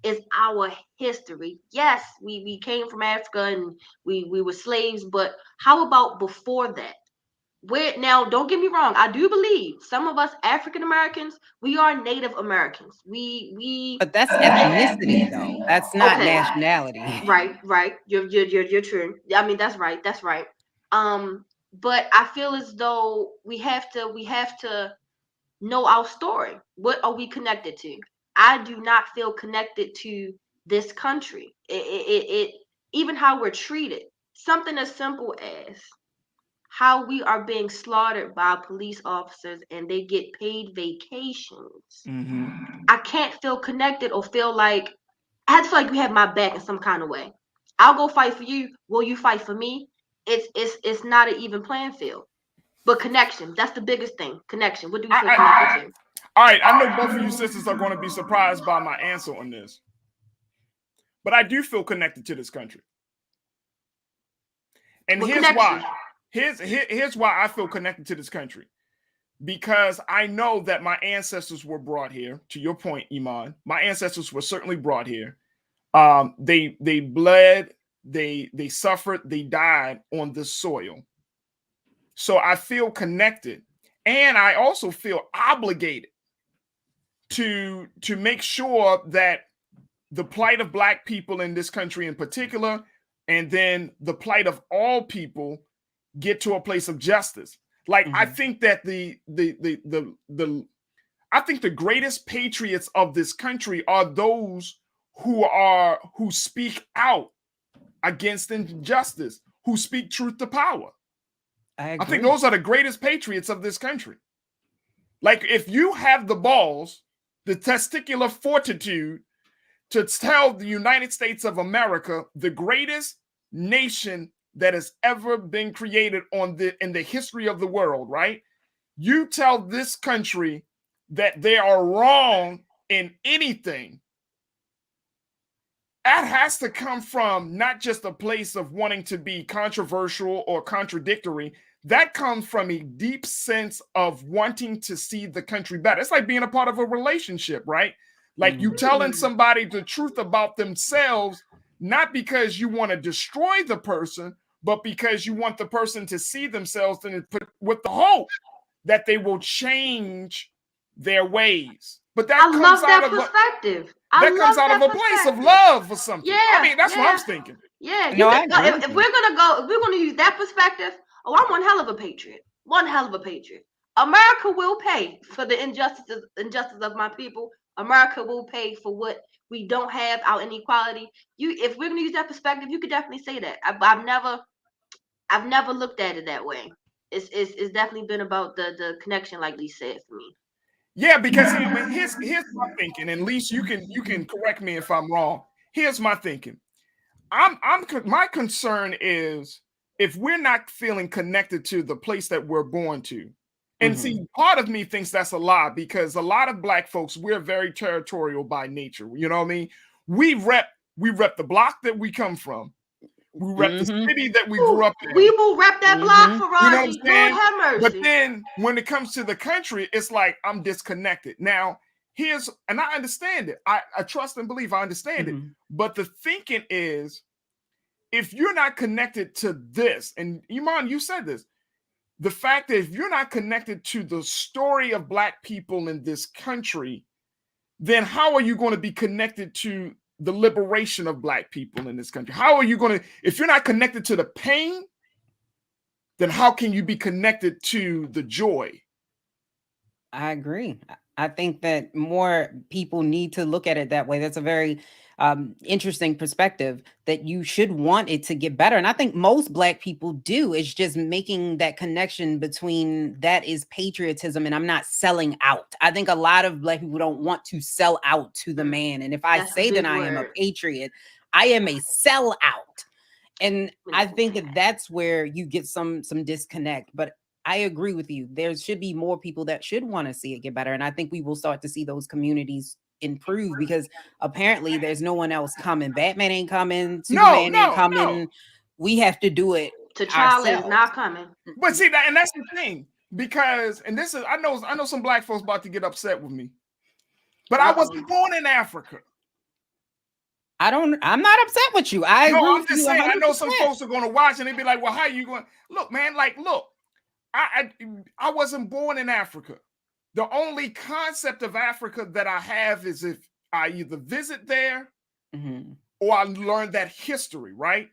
is our history. Yes, we came from Africa and we were slaves, but how about before that? Where now, don't get me wrong, I do believe some of us African Americans, we are Native Americans. But that's ethnicity though. That's not nationality. Right. You're true. I mean, that's right. But I feel as though we have to know our story. What are we connected to? I do not feel connected to this country. It even how we're treated. Something as simple as how we are being slaughtered by police officers and they get paid vacations. I can't feel connected or feel like I have to feel like you have my back in some kind of way. I'll go fight for you. Will you fight for me? It's not an even playing field. But connection, that's the biggest thing. Connection. What do we feel connected to? All right, I know both of you sisters are going to be surprised by my answer on this, but I do feel connected to this country. And here's why. Here's why I feel connected to this country. Because I know that my ancestors were brought here. To your point, Iman, my ancestors were certainly brought here. They bled, they suffered, they died on this soil. So I feel connected, and I also feel obligated to make sure that the plight of Black people in this country in particular, and then the plight of all people, get to a place of justice. Like I think that I think the greatest patriots of this country are those who speak out against injustice, who speak truth to power. I think those are the greatest patriots of this country. Like if you have the balls, the testicular fortitude to tell the United States of America, the greatest nation that has ever been created in the history of the world, right? You tell this country – that they are wrong in anything, that has to come from not just a place of wanting to be controversial or contradictory. That comes from a deep sense of wanting to see the country better. It's like being a part of a relationship, right? Like you telling somebody the truth about themselves, not because you want to destroy the person, but because you want the person to see themselves and with the hope that they will change their ways. But that I comes love out that of perspective. that comes out of a place of love or something. Yeah, I mean, that's what I'm thinking. Yeah, No, if we're gonna use that perspective, I'm one hell of a patriot. One hell of a patriot. America will pay for the injustice of my people. America will pay for what we don't have, our inequality. If we're gonna use that perspective, you could definitely say that. I've never looked at it that way. It's definitely been about the connection, like Lee said, for me. Yeah, because I mean, here's my thinking, and Lisa, you can correct me if I'm wrong. Here's my thinking. My concern is if we're not feeling connected to the place that we're born to. And see, part of me thinks that's a lie because a lot of Black folks, we're very territorial by nature. You know what I mean? We rep the block that we come from. We rep the city that we grew up in. We will rep that block for Raji. You know what I'm saying? Lord have mercy. But then when it comes to the country, it's like I'm disconnected. Now, and I understand it. I trust and believe I understand it. But the thinking is, if you're not connected to this, and Iman, you said this, the fact that if you're not connected to the story of Black people in this country, then how are you going to be connected to the liberation of Black people in this country? How are you going to, if you're not connected to the pain, then how can you be connected to the joy? I agree. I think that more people need to look at it that way. That's a very interesting perspective, that you should want it to get better. And I think most Black people do. It's just making that connection between that is patriotism and I'm not selling out. I think a lot of Black people don't want to sell out to the man. And if I say that I am a patriot, I am a sellout. And I think that that's where you get some disconnect. But I agree with you. There should be more people that should want to see it get better. And I think we will start to see those communities improve because apparently there's no one else coming. Batman ain't coming. Superman ain't coming. No. We have to do it. T'Challa is not coming. But see that, and that's the thing. Because, and this is, I know some Black folks about to get upset with me. But I wasn't born in Africa. I'm not upset with you. I'm just saying, 100%. I know some folks are going to watch and they be like, well, how are you going? Look, man, look, I wasn't born in Africa. The only concept of Africa that I have is if I either visit there or I learn that history, right?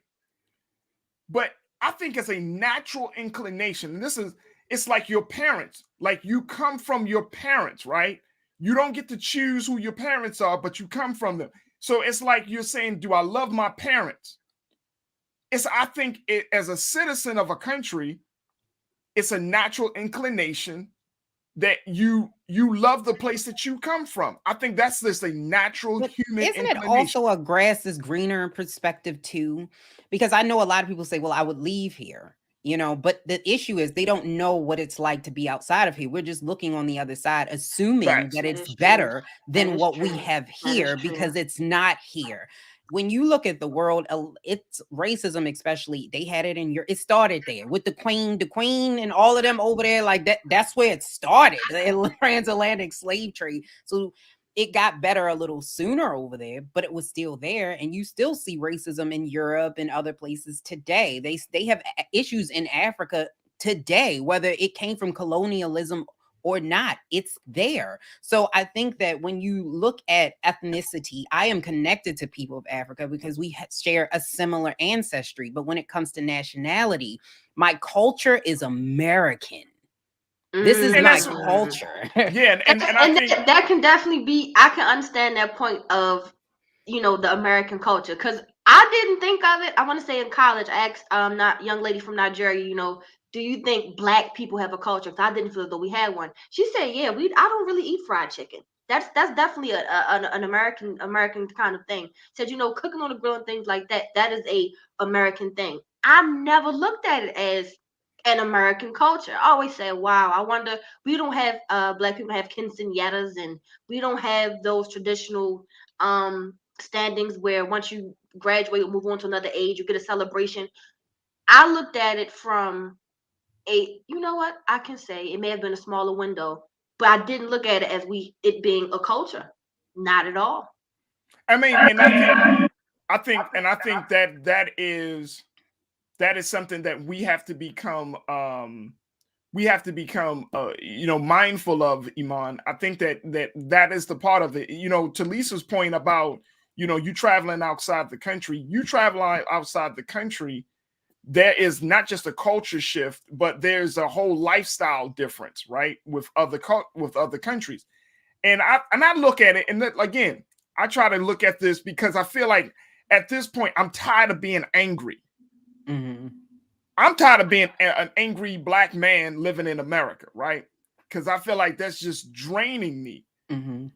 But I think it's a natural inclination. And it's like your parents, like you come from your parents, right? You don't get to choose who your parents are, but you come from them. So it's like you're saying, do I love my parents? I think as a citizen of a country, it's a natural inclination that you love the place that you come from. I think that's just a natural human inclination. Isn't it also a grass is greener perspective too? Because I know a lot of people say, well, I would leave here, but the issue is they don't know what it's like to be outside of here. We're just looking on the other side, assuming that it's better than what we have here because it's not here. When you look at the world, it's racism, especially. They had it in it started there with the queen and all of them over there like that. That's where it started, the transatlantic slave trade. So it got better a little sooner over there, but it was still there. And you still see racism in Europe and other places today. They have issues in Africa today, whether it came from colonialism or not, it's there. So I think that when you look at ethnicity, I am connected to people of Africa because we share a similar ancestry. But when it comes to nationality, my culture is American. This is my culture. Yeah, and I think that can definitely be. I can understand that point of, the American culture, because I didn't think of it. I want to say in college, I asked young lady from Nigeria, do you think Black people have a culture? Because I didn't feel as though we had one. She said, yeah, I don't really eat fried chicken. That's definitely an American kind of thing. Said, cooking on the grill and things like that, that is a American thing. I never looked at it as an American culture. I always say, wow, I wonder, we don't have Black people have quinceañeras, and we don't have those traditional standings where once you graduate or move on to another age, you get a celebration. I looked at it from you know what? I can say it may have been a smaller window, but I didn't look at it as it being a culture. Not at all. I mean, and I think that is something that we have to become mindful of, Iman. I think that is the part of it. To Lisa's point about, you traveling outside the country, there is not just a culture shift, but there's a whole lifestyle difference, right? With other countries. And I look at it, and again, I try to look at this because I feel like at this point, I'm tired of being angry. Mm-hmm. I'm tired of being an angry Black man living in America, right? Because I feel like that's just draining me. Mm-hmm.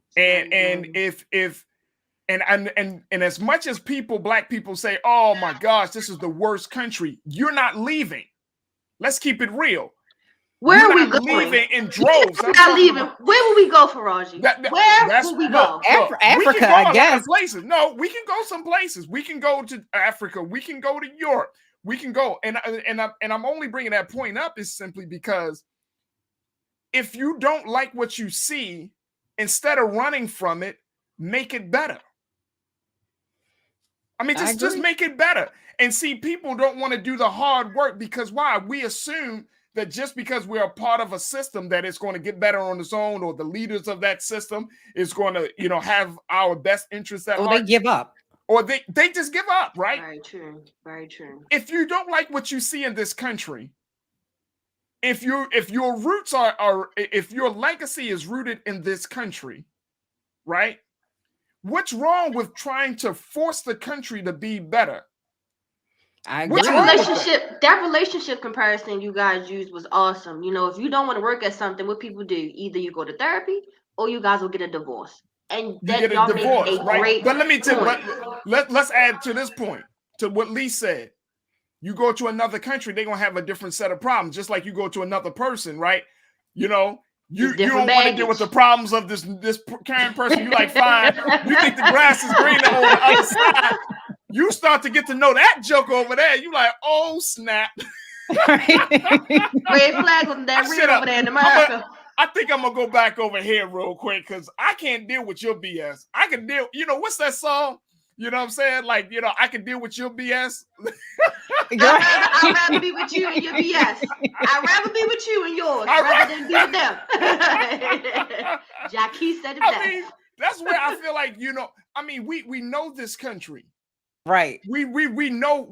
And as much as Black people say, "Oh my gosh, this is the worst country," you're not leaving. Let's keep it real. Where are we going? Leaving in droves. We're not leaving. Where will we go, Faraji? Where will we go? Africa, I guess. Places. No, we can go some places. We can go to Africa. We can go to Europe. We can go. And I'm only bringing that point up is simply because if you don't like what you see, instead of running from it, make it better. I mean, just make it better. And see, people don't want to do the hard work because why? We assume that just because we're a part of a system that it's going to get better on its own, or the leaders of that system is going to, have our best interests at heart. Or they give up. Or they just give up, right? Very true. Very true. If you don't like what you see in this country, if your roots if your legacy is rooted in this country, right? What's wrong with trying to force the country to be better? I agree. That relationship comparison you guys used was awesome. If you don't want to work at something, what people do, either you go to therapy or you guys will get a divorce. And that y'all make a great But let me tell you, let's add to this point, to what Lee said. You go to another country, they're gonna have a different set of problems, just like you go to another person, right? You don't want to deal with the problems of this current person. You like, fine. You think the grass is greener on the other side. You start to get to know that joke over there. You like, oh snap. Red flag with that real over there in America. I think I'm gonna go back over here real quick because I can't deal with your BS. I can deal, what's that song? You know what I'm saying? Like, I can deal with your BS. I'd rather be with you and your BS. I'd rather be with you and yours rather than be with them. Jackie said it best. I mean, that's where I feel like, we know this country. Right. We know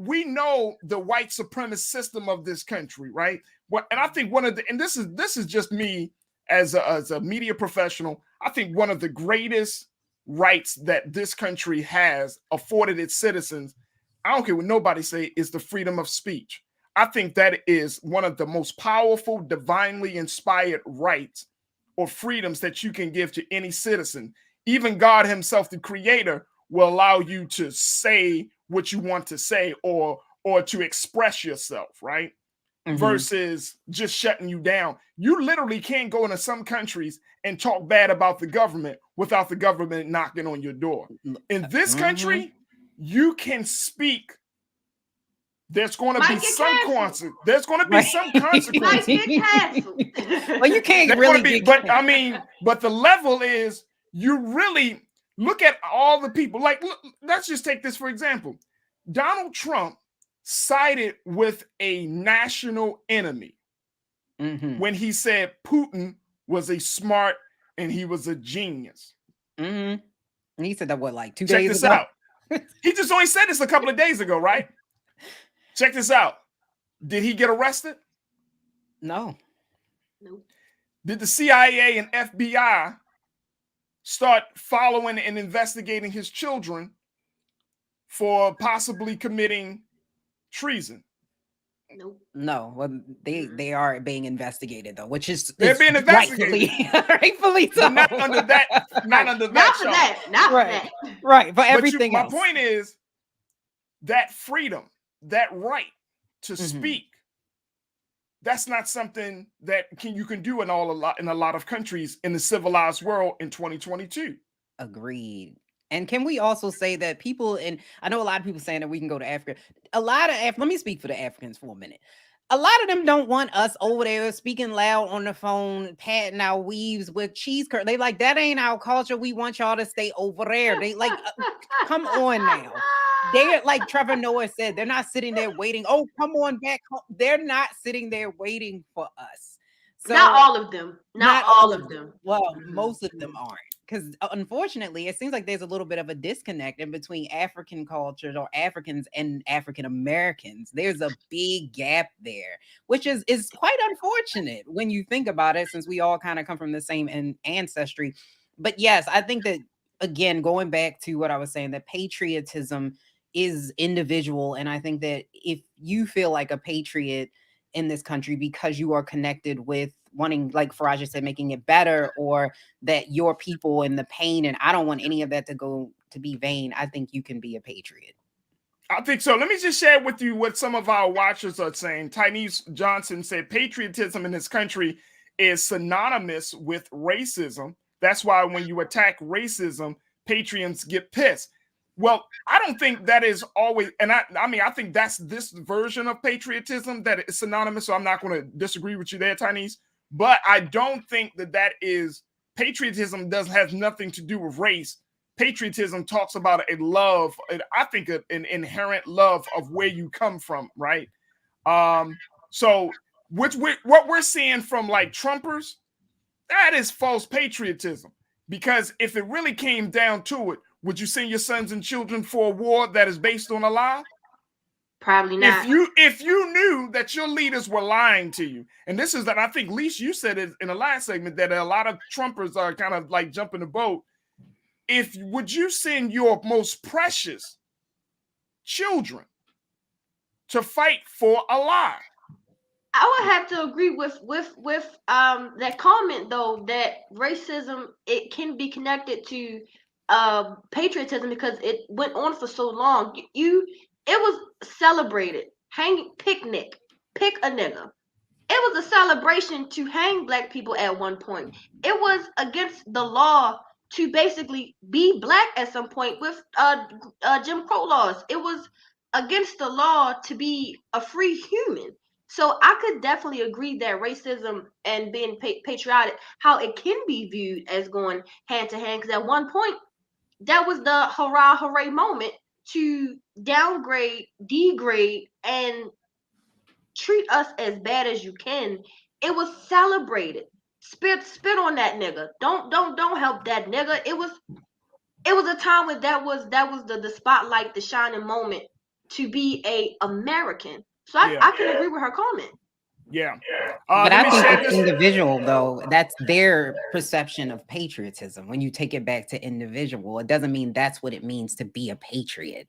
the white supremacist system of this country, right? And I think this is just me as a media professional. I think one of the greatest rights that this country has afforded its citizens, I don't care what nobody say, is the freedom of speech. I think that is one of the most powerful, divinely inspired rights or freedoms that you can give to any citizen. Even God himself, the creator, will allow you to say what you want to say or to express yourself, right? Mm-hmm. Versus just shutting you down. You literally can't go into some countries and talk bad about the government without the government knocking on your door. In this country, you can speak. There's going to be some consequence. There's going to be some consequences. Well, you can't really. But the level is, you really look at all the people. Like, let's just take this for example. Donald Trump sided with a national enemy when he said Putin was a smart and he was a genius. And he said that like 2 Check days this ago? out. He just only said this a couple of days ago, right? Check this out. Did he get arrested? No. Did the CIA and FBI start following and investigating his children for possibly committing treason? No. Well, they are being investigated though, which is they're being investigated, rightfully so. Not under that. Not for that. Right. But everything else. My point is that freedom, that right to speak. That's not something that you can do in a lot of countries in the civilized world in 2022. Agreed. And can we also say that people, and I know a lot of people saying that we can go to Africa. A lot of let me speak for the Africans for a minute. A lot of them don't want us over there speaking loud on the phone, patting our weaves with cheese curd. They like, that ain't our culture. We want y'all to stay over there. They like, come on now. They're like Trevor Noah said, they're not sitting there waiting. Oh, come on back home. They're not sitting there waiting for us. So, not all of them. Not all of them. Well, most of them aren't. Because unfortunately, it seems like there's a little bit of a disconnect in between African cultures or Africans and African Americans. There's a big gap there, which is quite unfortunate when you think about it, since we all kind of come from the same ancestry. But yes, I think that, again, going back to what I was saying, that patriotism is individual. And I think that if you feel like a patriot in this country because you are connected with wanting, like Faraja said, making it better, or that your people and the pain, and I don't want any of that to go to be vain, I think you can be a patriot. I think so. Let me just share with you what some of our watchers are saying. Tynese Johnson said patriotism in this country is synonymous with racism. That's why when you attack racism, patriots get pissed. Well, I don't think that is always, and I mean, I think that's this version of patriotism that is synonymous, so I'm not going to disagree with you there, Tynese, but I don't think that is, patriotism has nothing to do with race. Patriotism talks about a love, I think an inherent love of where you come from, right? So what we're seeing from like Trumpers, that is false patriotism, because if it really came down to it, would you send your sons and children for a war that is based on a lie? Probably not. If you knew that your leaders were lying to you, and this is that, I think, Leash, you said it in the last segment, that a lot of Trumpers are kind of like jumping the boat. Would you send your most precious children to fight for a lie? I would have to agree with that comment, though, that racism, it can be connected to patriotism, because it went on for so long. It was celebrated. Picnic, pick a nigga. It was a celebration to hang black people at one point. It was against the law to basically be black at some point with Jim Crow laws. It was against the law to be a free human. So I could definitely agree that racism and being patriotic, how it can be viewed as going hand to hand, because at one point, that was the hurrah, hooray moment to downgrade, degrade, and treat us as bad as you can. It was celebrated. Spit on that nigga. Don't help that nigga. It was a time when that was the spotlight, the shining moment to be a American. So I can agree with her comment. Yeah. But I think it's individual, though. That's their perception of patriotism. When you take it back to individual, it doesn't mean that's what it means to be a patriot.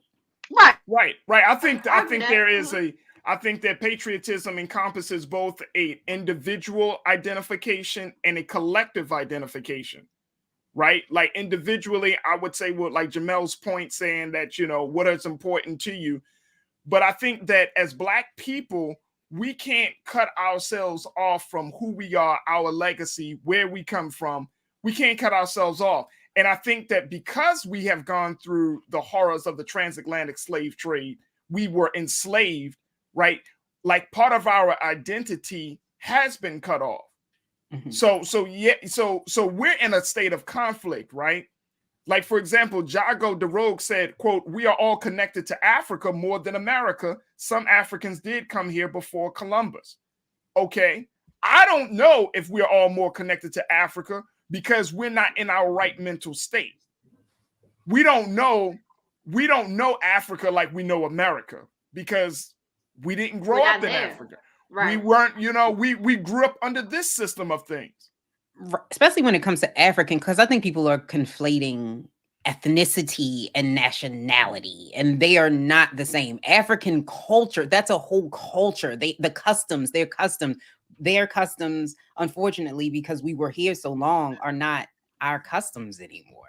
Right. I think there is I think that patriotism encompasses both an individual identification and a collective identification, right? Like individually, I would say, well, like Jamel's point, saying that, what is important to you. But I think that as Black people, we can't cut ourselves off from who we are, our legacy, where we come from. We can't cut ourselves off. And I think that because we have gone through the horrors of the transatlantic slave trade, we were enslaved, right? Like part of our identity has been cut off. Mm-hmm. So we're in a state of conflict, right? Like, for example, Jago DeRogue said, quote, "We are all connected to Africa more than America. Some Africans did come here before Columbus." Okay. I don't know if we're all more connected to Africa because we're not in our right mental state. We don't know Africa like we know America because we didn't grow up in Africa. Right. We weren't, we grew up under this system of things. Especially when it comes to African, because I think people are conflating ethnicity and nationality, and they are not the same. African culture, that's a whole culture. Their customs, unfortunately, because we were here so long, are not our customs anymore.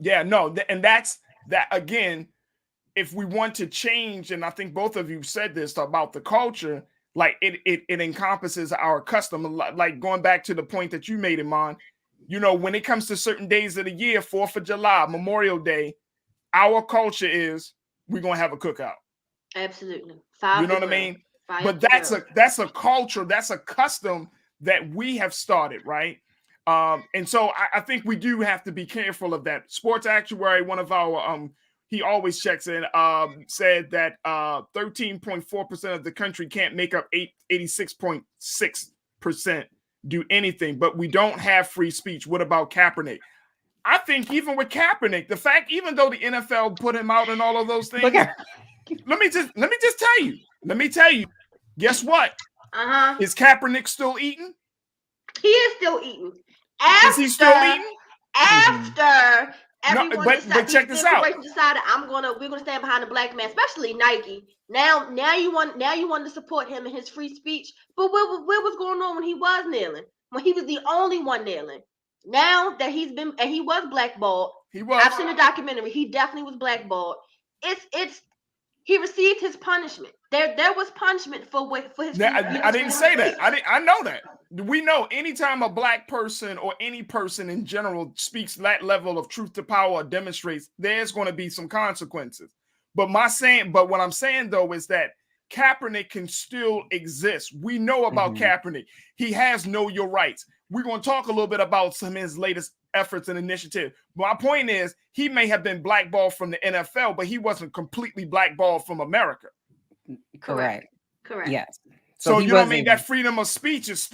Yeah, no, and that's that again. If we want to change, and I think both of you said this about the culture, like it encompasses our custom. Like going back to the point that you made, Iman, You know, when it comes to certain days of the year, 4th of July, Memorial Day, our culture is we're going to have a cookout. Absolutely. You know what I mean? But that's a culture, that's a custom that we have started, right? And so I think we do have to be careful of that. Sports actuary, one of our he always checks in, said that 13.4% of the country can't make up 86.6% do anything, but we don't have free speech. What about Kaepernick? I think even with Kaepernick, the fact, even though the NFL put him out and all of those things, let me just tell you, guess what? Is Kaepernick still eating? He is still eating. Is he still eating? After everyone but check this out. Decided we're gonna stand behind the black man, especially Nike. Now you want to support him and his free speech. But what was going on when he was kneeling? When he was the only one kneeling. Now that he was blackballed. I've seen a documentary. He definitely was blackballed. He received his punishment. There was punishment for his. I didn't say that. I know that. We know anytime a black person or any person in general speaks that level of truth to power or demonstrates, there's going to be some consequences. But what I'm saying though is that Kaepernick can still exist. We know about Kaepernick. He has Know Your Rights. We're going to talk a little bit about some of his latest efforts and initiatives. My point is, he may have been blackballed from the NFL, but he wasn't completely blackballed from America. Correct. Yes. So you know what I mean? That freedom of speech is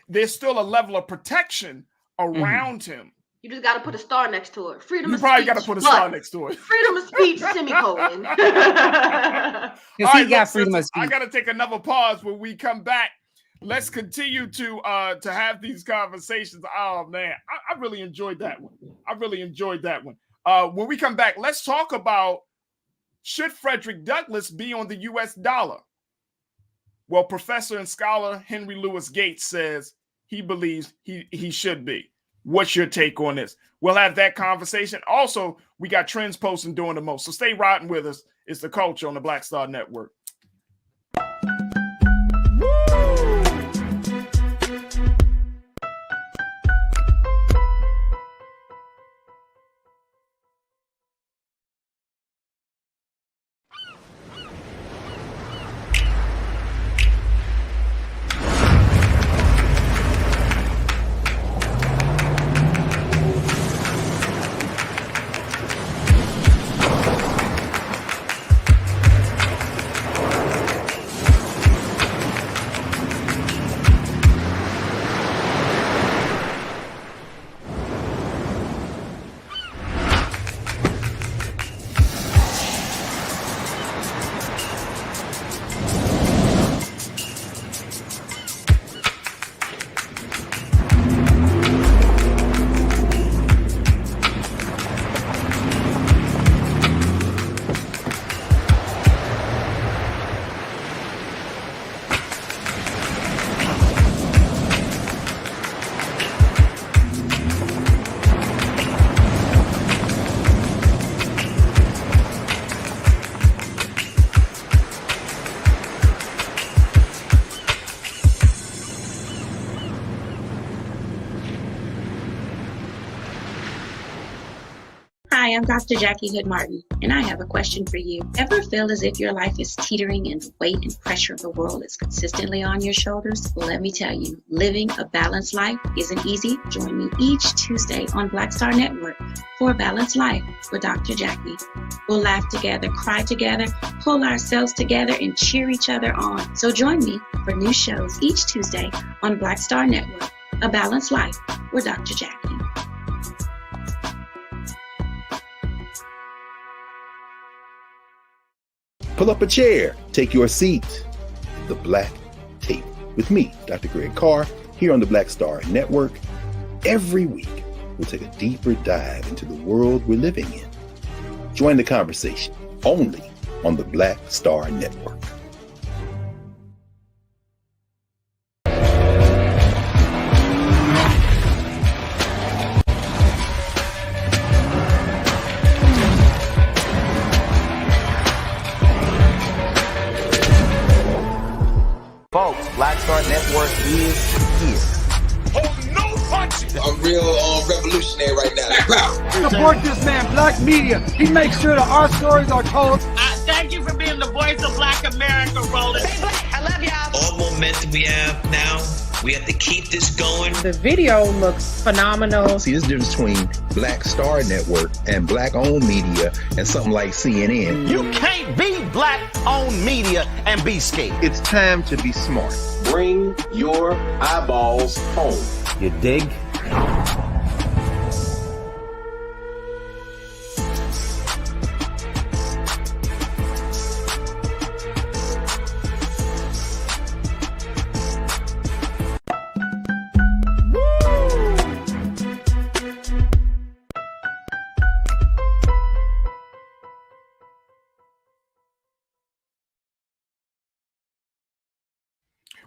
there's still a level of protection around him. You just got to put a star next to it. Freedom of speech. You probably got to put a star next to it. Freedom of speech, semicolon. All right, he got freedom of speech. I got to take another pause when we come back. Let's continue to have these conversations. Oh man, I really enjoyed that one. When we come back, let's talk about, should Frederick Douglass be on the U.S. dollar? Well, professor and scholar Henry Louis Gates says he believes he should be. What's your take on this? We'll have that conversation. Also, we got Trends Posting doing the most. So stay riding with us. It's The Culture on the Black Star Network. Hi, I'm Dr. Jackie Hood Martin, and I have a question for you. Ever feel as if your life is teetering and the weight and pressure of the world is consistently on your shoulders? Well, let me tell you, living a balanced life isn't easy. Join me each Tuesday on Black Star Network for A Balanced Life with Dr. Jackie. We'll laugh together, cry together, pull ourselves together, and cheer each other on. So join me for new shows each Tuesday on Black Star Network, A Balanced Life with Dr. Jackie. Pull up a chair, take your seat. The Black Tape with me, Dr. Greg Carr, here on the Black Star Network. Every week, we'll take a deeper dive into the world we're living in. Join the conversation only on the Black Star Network. Folks, Black Star Network is here. Oh, no punching! A real support this man, Black Media. He makes sure that our stories are told. Thank you for being the voice of Black America, Roland. Stay black. I love y'all. All momentum we have now, we have to keep this going. The video looks phenomenal. See, there's a difference between Black Star Network and Black-owned media and something like CNN. You can't be Black-owned media and be scared. It's time to be smart. Bring your eyeballs home. You dig?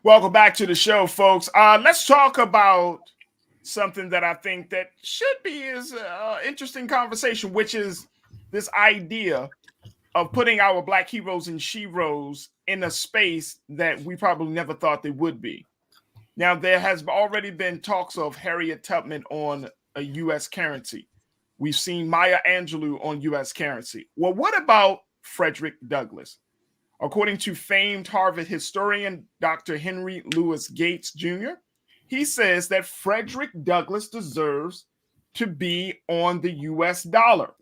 Welcome back to the show, folks. Let's talk about something that I think that should be is interesting conversation, which is this idea of putting our Black heroes and sheroes in a space that we probably never thought they would be. Now, there has already been talks of Harriet Tubman on a U.S. currency. We've seen Maya Angelou on U.S. currency. Well, what about Frederick Douglass? According to famed Harvard historian Dr. Henry Louis Gates Jr., he says that Frederick Douglass deserves to be on the U.S. dollar.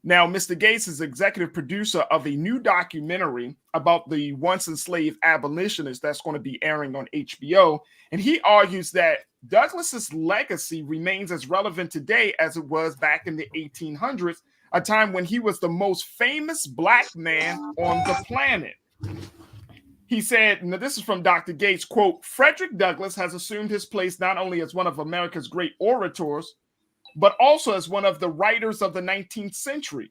Now, Mr. Gates is executive producer of a new documentary about the once enslaved abolitionists that's going to be airing on HBO. And he argues that Douglass's legacy remains as relevant today as it was back in the 1800s, a time when he was the most famous Black man on the planet. He said, now this is from Dr. Gates, quote, Frederick Douglass has assumed his place not only as one of America's great orators, but also as one of the writers of the 19th century.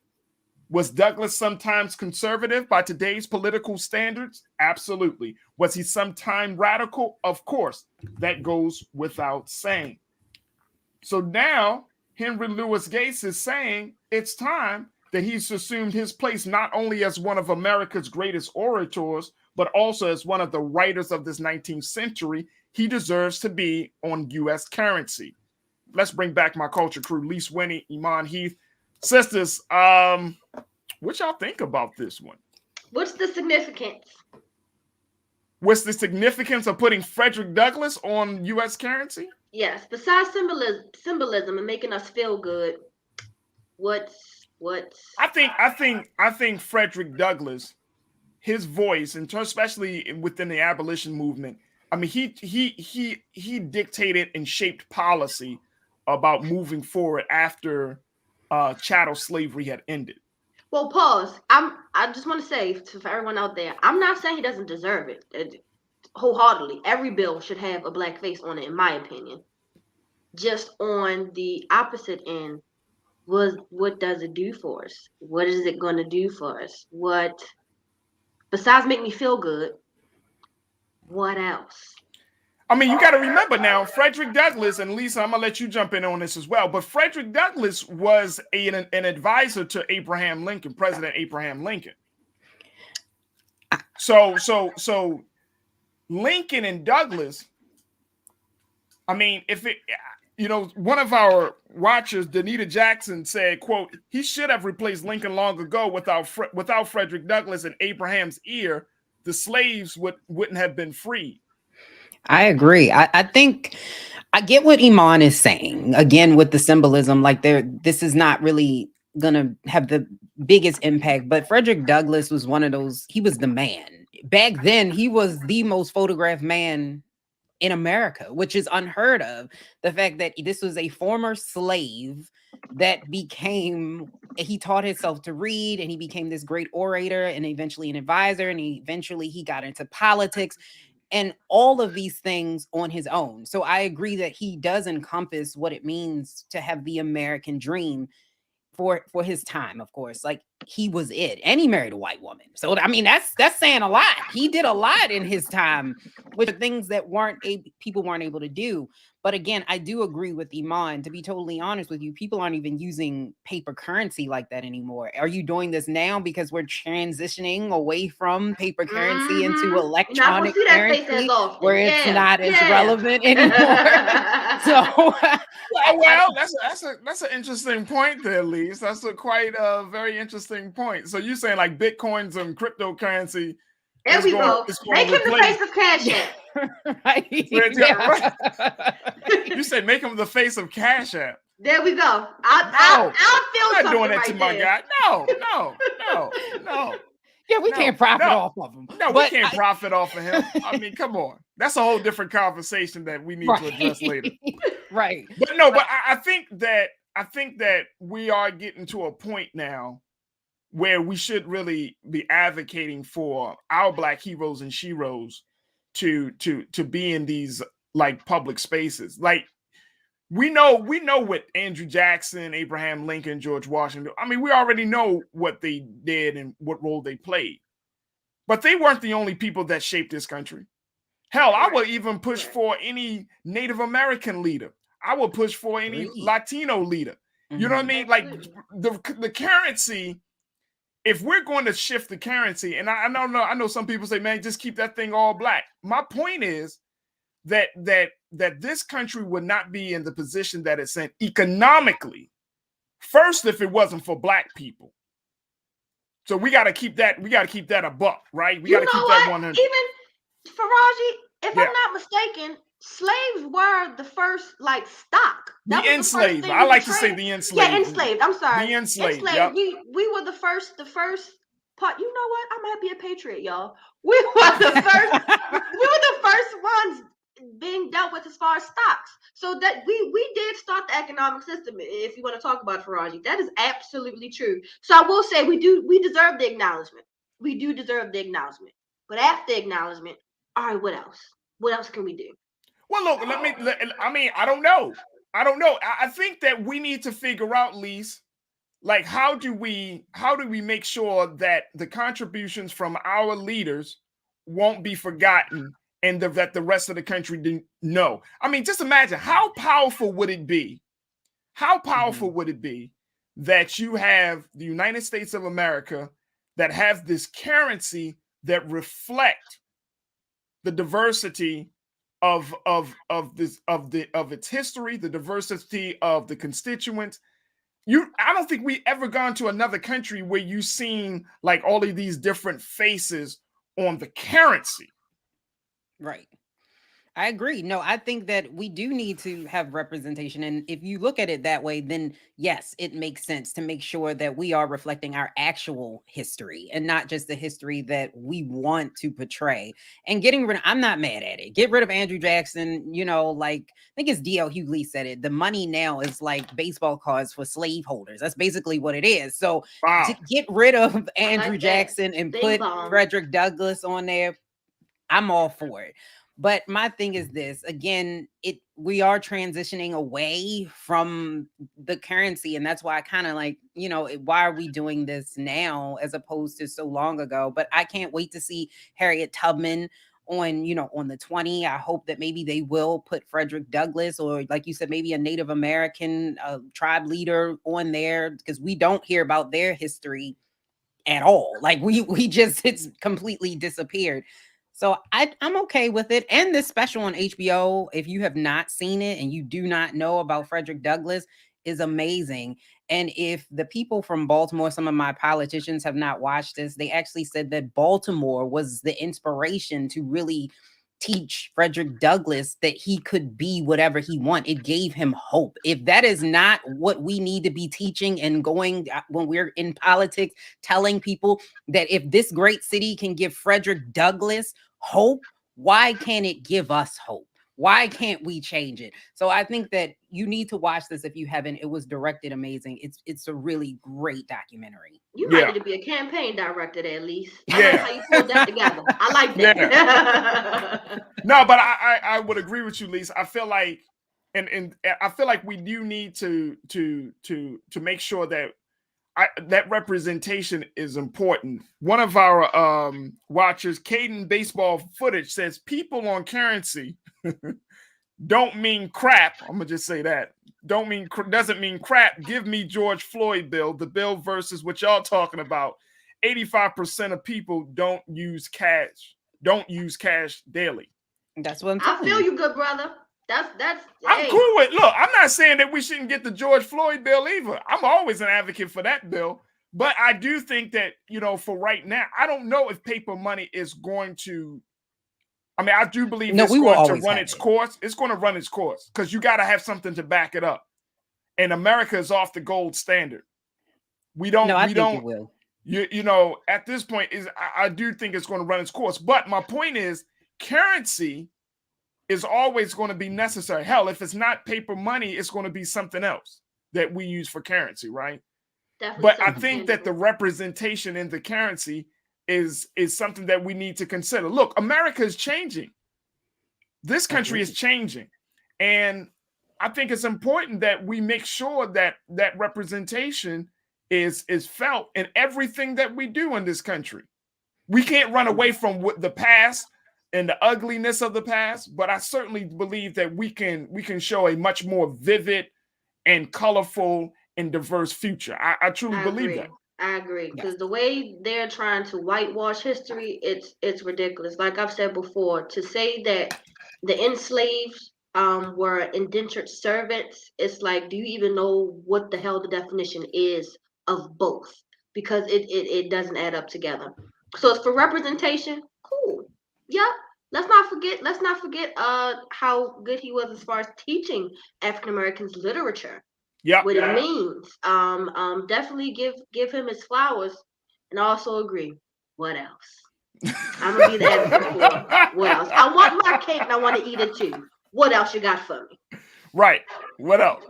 Was Douglass sometimes conservative by today's political standards? Absolutely. Was he sometime radical? Of course. That goes without saying. So now Henry Louis Gates is saying it's time that he's assumed his place not only as one of America's greatest orators, but also as one of the writers of this 19th century. He deserves to be on U.S. currency. Let's bring back my culture crew, Lise Winnie, Iman Heath. Sisters, what y'all think about this one? What's the significance? What's the significance of putting Frederick Douglass on U.S. currency? Yes, besides symbolism and making us feel good, what's I think Frederick Douglass, his voice, and especially within the abolition movement, I mean, he dictated and shaped policy about moving forward after chattel slavery had ended. Well, pause. I just want to say for everyone out there, I'm not saying he doesn't deserve it. Wholeheartedly, every bill should have a Black face on it, in my opinion. Just on the opposite end, what does it do for us? What is it going to do for us? What, besides make me feel good, what else? I mean, you got to remember now, Frederick Douglass, and Lisa, I'm going to let you jump in on this as well, but Frederick Douglass was an advisor to Abraham Lincoln, President Abraham Lincoln. So Lincoln and Douglass, I mean, one of our watchers, Danita Jackson, said, quote, he should have replaced Lincoln long ago. Without Frederick Douglass and Abraham's ear, the slaves wouldn't have been freed. I agree. I think I get what Iman is saying. Again, with the symbolism, like this is not really going to have the biggest impact. But Frederick Douglass was one of those, he was the man. Back then, he was the most photographed man in America, which is unheard of. The fact that this was a former slave that he taught himself to read, and he became this great orator and eventually an advisor, and he got into politics and all of these things on his own. So I agree that he does encompass what it means to have the American dream for his time, of course. Like, he was it, and he married a white woman. So I mean, that's saying a lot. He did a lot in his time, which are things that people weren't able to do. But again, I do agree with Iman. To be totally honest with you, people aren't even using paper currency like that anymore. Are you doing this now because we're transitioning away from paper currency into electronic currency, where it's not as relevant anymore? So, well, that's an interesting point there, Lise. That's a quite very interesting point. So you're saying like Bitcoins and cryptocurrency? There we go. Make him the face of Cash App. Right. You said make him the face of Cash App. There we go. I'll feel I'm not doing that right to my guy. No. Yeah, we can't profit off of him. No, we can't profit off of him. I mean, come on. That's a whole different conversation that we need to address later. Right. But I think that we are getting to a point now where we should really be advocating for our Black heroes and sheroes to be in these like public spaces. Like we know what Andrew Jackson, Abraham Lincoln, George Washington. I mean, we already know what they did and what role they played. But they weren't the only people that shaped this country. Hell, I would even push for any Native American leader. I would push for any Latino leader. You know what I mean? Like the currency. If we're going to shift the currency, and I know some people say, man, just keep that thing all black. My point is that this country would not be in the position that it's in economically, first, if it wasn't for Black people. So we got to keep that. We got to keep that a buck, right? We got to keep that 100. Even Faraji, if I'm not mistaken, slaves were the first like stock. The enslaved. I like to say the enslaved. Yeah, enslaved. I'm sorry. The enslaved. Yep. We were the first part. You know what? I might be a patriot, y'all. We were the first. We were the first ones being dealt with as far as stocks. So that we did start the economic system. If you want to talk about Faraji, that is absolutely true. So I will say we deserve the acknowledgement. We do deserve the acknowledgement. But after acknowledgement, all right, what else? What else can we do? Well, look, I don't know. I think that we need to figure out, Lise, like how do we make sure that the contributions from our leaders won't be forgotten and that the rest of the country didn't know. I mean, just imagine how powerful would it be? How powerful would it be that you have the United States of America that have this currency that reflect the diversity of its history, the diversity of the constituents. I don't think we ever gone to another country where you've seen like all of these different faces on the currency. Right. I agree. No, I think that we do need to have representation. And if you look at it that way, then yes, it makes sense to make sure that we are reflecting our actual history and not just the history that we want to portray. And I'm not mad at it. Get rid of Andrew Jackson. You know, like I think it's D.L. Hughley said it. The money now is like baseball cards for slaveholders. That's basically what it is. So to get rid of Andrew Jackson and put Frederick Douglass on there, I'm all for it. But my thing is this, again, we are transitioning away from the currency. And that's why I kind of like, why are we doing this now as opposed to so long ago? But I can't wait to see Harriet Tubman on the 20. I hope that maybe they will put Frederick Douglass or, like you said, maybe a Native American tribe leader on there, because we don't hear about their history at all. Like it's completely disappeared. So I'm okay with it. And this special on HBO, if you have not seen it and you do not know about Frederick Douglass, is amazing. And if the people from Baltimore, some of my politicians have not watched this, they actually said that Baltimore was the inspiration to really teach Frederick Douglass that he could be whatever he wanted. It gave him hope. If that is not what we need to be teaching and going when we're in politics, telling people that if this great city can give Frederick Douglass hope, why can't it give us hope? Why can't we change it? So I think that you need to watch this if you haven't. It was directed amazing. It's a really great documentary. You might need to be a campaign director there, at least. I like how you pulled that together. I like that. Yeah. No, but I would agree with you, Lisa. I feel like, and I feel like we do need to make sure that that representation is important. One of our watchers, Caden Baseball Footage, says people on currency don't mean crap. I'm gonna just say that. Doesn't mean crap. Give me George Floyd bill, the bill versus what y'all talking about. 85% of people don't use cash daily. That's what I'm I feel you, good brother. That's I'm cool with. Look, I'm not saying that we shouldn't get the George Floyd bill either. I'm always an advocate for that bill, but I do think that, you know, for right now, I don't know if paper money is going to. I mean, I do believe it's going to run its course. It's going to run its course because you got to have something to back it up, and America is off the gold standard. We don't. No, I we think don't. it will. You know, at this point, I do think it's going to run its course. But my point is, currency is always going to be necessary. Hell, if it's not paper money, it's going to be something else that we use for currency, right? Definitely. But I think that the representation in the currency is something that we need to consider. Look, America is changing. This country is changing. And I think it's important that we make sure that that representation is felt in everything that we do in this country. We can't run away from the past and the ugliness of the past, but I certainly believe that we can show a much more vivid and colorful and diverse future. I truly believe that. I agree, because the way they're trying to whitewash history, it's ridiculous. Like I've said before, to say that the enslaved were indentured servants, it's like, do you even know what the hell the definition is of both? Because it doesn't add up together. So it's for representation, cool. Yep. Let's not forget how good he was as far as teaching African Americans literature. Yeah, what it means. Definitely give him his flowers, and also agree. What else? I'm gonna be the advocate for. What else? I want my cake and I want to eat it too. What else you got for me? Right. What else?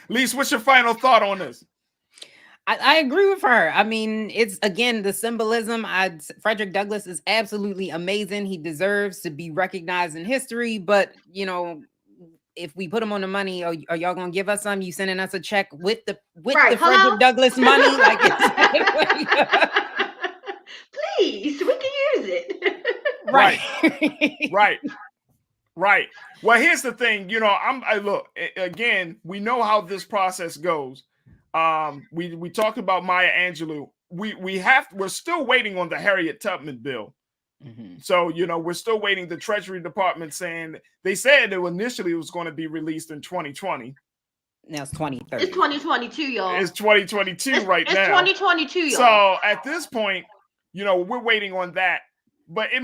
Lise, what's your final thought on this? I agree with her. I mean, it's again the symbolism. Frederick Douglass is absolutely amazing. He deserves to be recognized in history, but you know, if we put him on the money, are y'all gonna give us some? You sending us a check with the Frederick Douglass money? Like, please, we can use it. Right. Well, here's the thing. You know, look again. We know how this process goes. We talked about Maya Angelou. We're still waiting on the Harriet Tubman bill. Mm-hmm. So, you know, we're still waiting. The Treasury Department saying they said that initially it was going to be released in 2020. Now it's 2030. It's 2022, y'all. It's 2022 right now. It's 2022, y'all. So at this point, you know, we're waiting on that. But it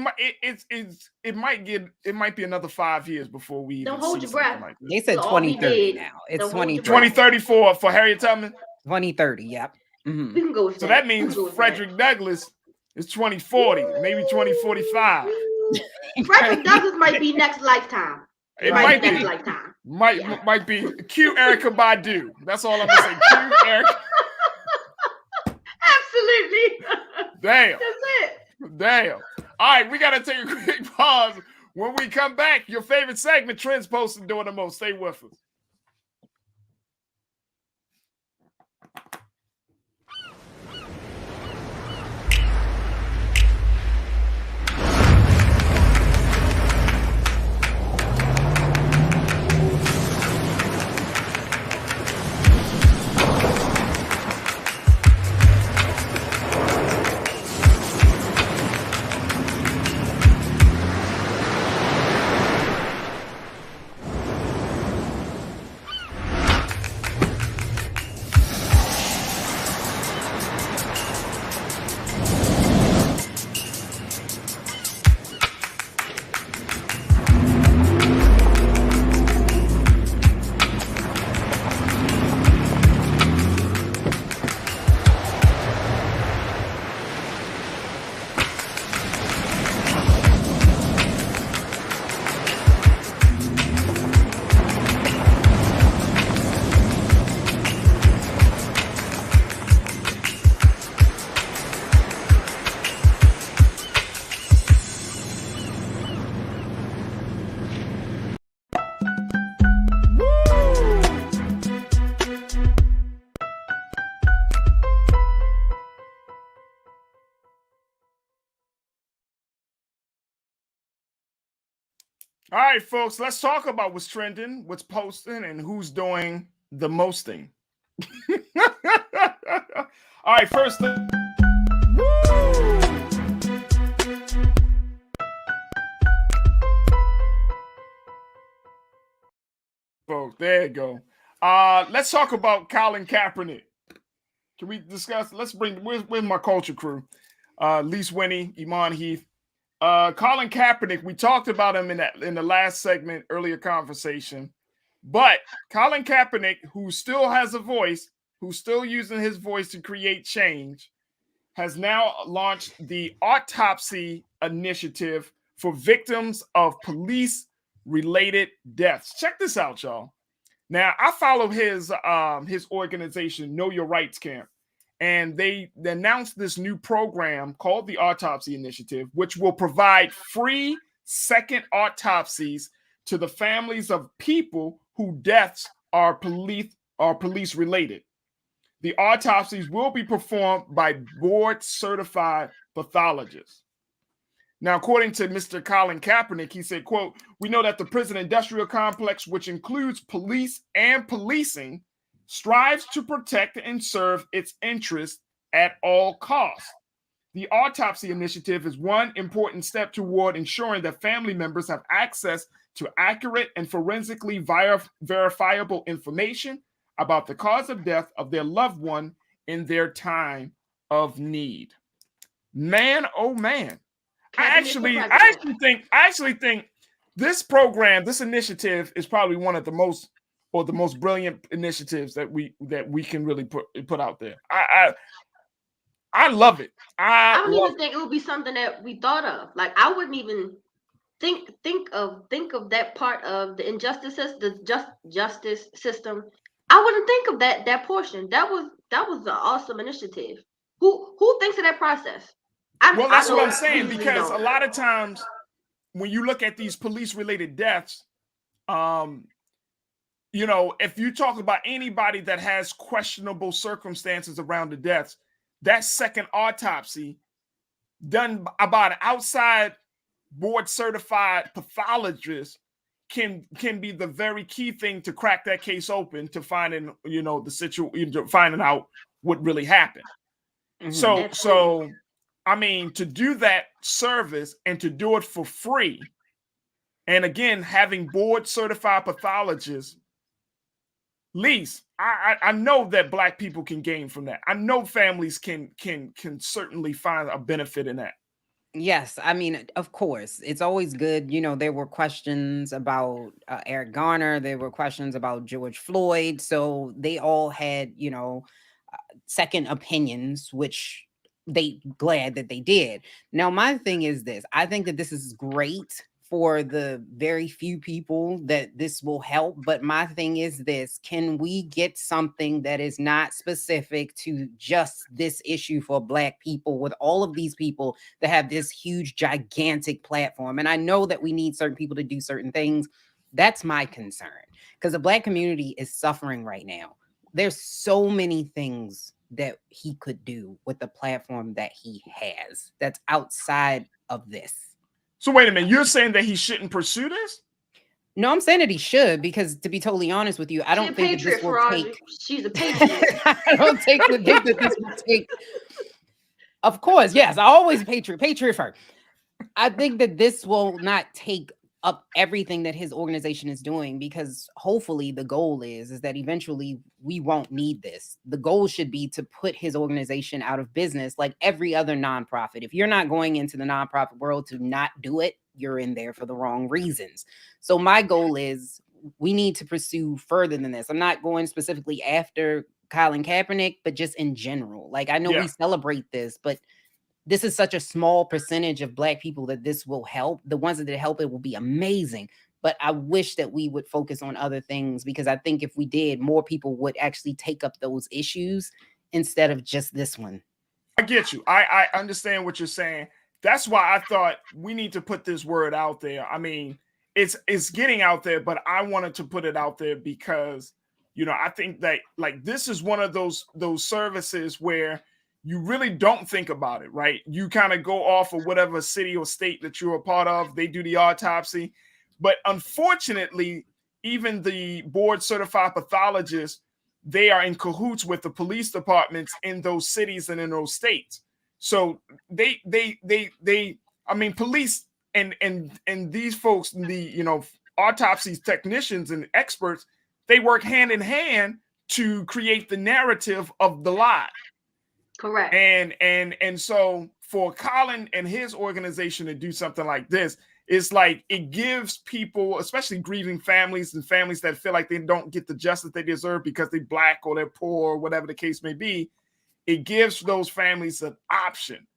might be another 5 years before we don't hold your breath. Like they said 2030 now. It's 2030 for Harriet Tubman. 2030. Yep. Mm-hmm. We can go with so that means Frederick Douglass is 2040, maybe 2045. Frederick Douglass might be next lifetime. It might be next lifetime. Might be. Cue Erykah Badu. That's all I'm gonna say. Cue Erykah. Absolutely. Damn. That's it. Damn. All right, we gotta take a quick pause. When we come back, your favorite segment, Trends Posted Doing the Most. Stay with us. All right, folks, let's talk about what's trending, what's posting, and who's doing the mosting. All right, first. Folks, there you go. Let's talk about Colin Kaepernick. Can we discuss? Let's bring. Where's my culture crew? Lise Winnie, Iman Heath. Colin Kaepernick. We talked about him in the last segment, earlier conversation. But Colin Kaepernick, who still has a voice, who's still using his voice to create change, has now launched the Autopsy Initiative for victims of police-related deaths. Check this out, y'all. Now, I follow his organization, Know Your Rights Camp, and they announced this new program called the Autopsy Initiative, which will provide free second autopsies to the families of people whose deaths are police related. The autopsies will be performed by board-certified pathologists. Now, according to Mr. Colin Kaepernick, he said, quote, "We know that the prison industrial complex, which includes police and policing, strives to protect and serve its interests at all costs. The Autopsy Initiative is one important step toward ensuring that family members have access to accurate and forensically verifiable information about the cause of death of their loved one in their time of need." Man, oh man. I actually think this program, this initiative, is probably one of the most brilliant initiatives that we can really put out there. I love it. I don't even think it would be something that we thought of. Like, I wouldn't even think of that part of the injustices, the justice system. I wouldn't think of that portion. That was an awesome initiative. Who thinks of that process? Well, that's what I'm saying, because a lot of times when you look at these police-related deaths, you know, if you talk about anybody that has questionable circumstances around the deaths, that second autopsy done by an outside board-certified pathologist can be the very key thing to crack that case open, to finding, you know, finding out what really happened. Mm-hmm. So I mean, to do that service and to do it for free, and again, having board-certified pathologists, Lise, I know that Black people can gain from that. I know families can certainly find a benefit in that. Yes, I mean, of course, it's always good. You know, there were questions about Eric Garner. There were questions about George Floyd. So they all had, you know, second opinions, which they glad that they did. Now, my thing is this. I think that this is great for the very few people that this will help. But my thing is this: can we get something that is not specific to just this issue for Black people, with all of these people that have this huge, gigantic platform? And I know that we need certain people to do certain things. That's my concern, because the Black community is suffering right now. There's so many things that he could do with the platform that he has that's outside of this. So wait a minute, you're saying that he shouldn't pursue this? No, I'm saying that he should, because to be totally honest with you, I don't think that this will take. She's a patriot. I don't think that this will take. Of course, yes, I always patriot first. I think that this will not take up everything that his organization is doing, because hopefully the goal is that eventually we won't need this. The goal should be to put his organization out of business, like every other nonprofit. If you're not going into the nonprofit world to not do it, you're in there for the wrong reasons. So my goal is we need to pursue further than this. I'm not going specifically after Colin Kaepernick, but just in general. Like, I know we celebrate this, but this is such a small percentage of Black people that this will help. The ones that help it will be amazing. But I wish that we would focus on other things, because I think if we did, more people would actually take up those issues instead of just this one. I get you. I understand what you're saying. That's why I thought we need to put this word out there. I mean, it's getting out there, but I wanted to put it out there because, you know, I think that, like, this is one of those services where you really don't think about it, right? You kind of go off of whatever city or state that you're a part of. They do the autopsy. But unfortunately, even the board certified pathologists, they are in cahoots with the police departments in those cities and in those states. So they I mean, police and these folks, the autopsy technicians and experts, they work hand in hand to create the narrative of the lie. Correct. And so for Colin and his organization to do something like this, it's like it gives people, especially grieving families and families that feel like they don't get the justice they deserve because they're Black or they're poor or whatever the case may be. It gives those families an option.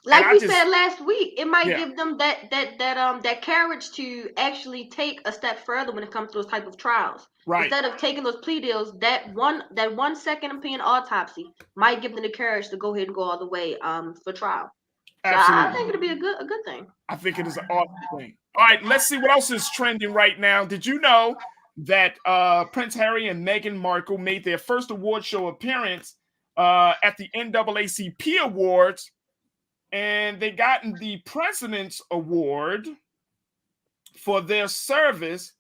Like we said last week, it might give them that courage to actually take a step further when it comes to those type of trials. Right. Instead of taking those plea deals, that 1 second opinion autopsy might give them the courage to go ahead and go all the way for trial. Absolutely. So I think it'll be a good thing. I think it is an awesome thing. All right, let's see what else is trending right now. Did you know that Prince Harry and Meghan Markle made their first award show appearance at the NAACP Awards, and they gotten the President's Award for their service,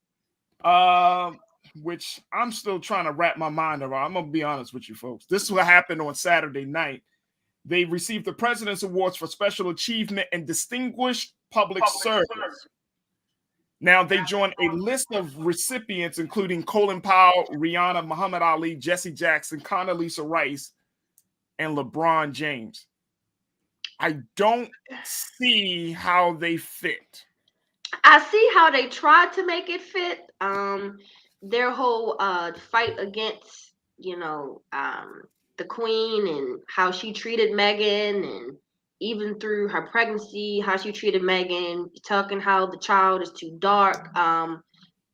which I'm still trying to wrap my mind around. I'm going to be honest with you folks. This is what happened on Saturday night. They received the President's Awards for Special Achievement and Distinguished Public Service. Now, they joined a list of recipients, including Colin Powell, Rihanna, Muhammad Ali, Jesse Jackson, Condoleezza Rice, and LeBron James. I don't see how they fit. I see how they tried to make it fit. Their whole fight against, the Queen and how she treated Meghan, and even through her pregnancy, how she treated Meghan, talking how the child is too dark.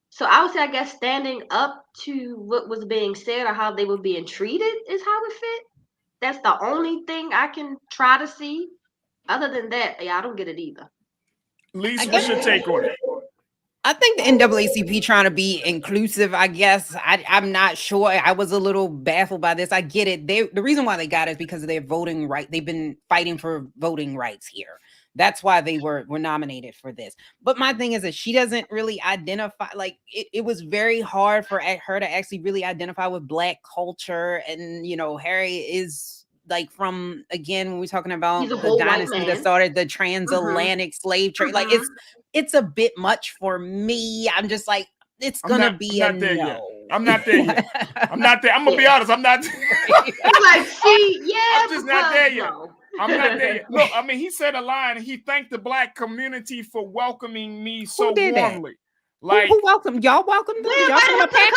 So I would say, I guess, standing up to what was being said or how they were being treated is how it fit. That's the only thing I can try to see. Other than that, I don't get it either. Lisa, what's your take on it? I think the NAACP trying to be inclusive, I guess. I'm not sure. I was a little baffled by this. I get it. The reason why they got it is because of their voting right. They've been fighting for voting rights here. That's why they were nominated for this. But my thing is that she doesn't really identify, like it was very hard for her to actually really identify with Black culture. And, Harry is like from, again, when we're talking about the dynasty that started the transatlantic slave trade, like it's a bit much for me. I'm just like, it's gonna be a no. I'm not there yet. I'm not there. I'm gonna be honest. I'm not. I'm just not there yet. I'm not there yet. Look, I mean, he said a line. He thanked the Black community for welcoming me so warmly. Like, who welcomed y'all? Welcomed them? Y'all gave him a package?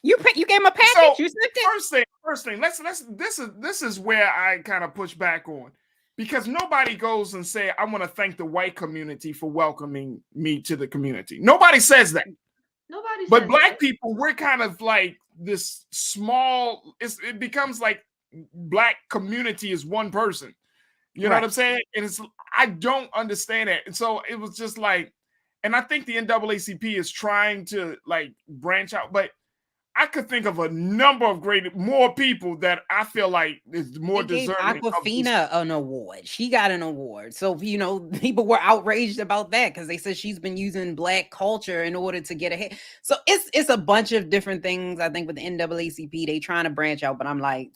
You gave him a package. So, you sent it. First thing. This is where I kind of push back on. Because nobody goes and say, I want to thank the white community for welcoming me to the community. Nobody says that. But Black people, we're kind of like this small, it becomes like Black community is one person. You know what I'm saying? And I don't understand that. And so it was just like, and I think the NAACP is trying to like branch out, but I could think of a number of more people that I feel like is more deserving. Awkwafina an award. She got an award. So, people were outraged about that because they said she's been using Black culture in order to get ahead. So it's a bunch of different things. I think with the NAACP, they trying to branch out, but I'm like,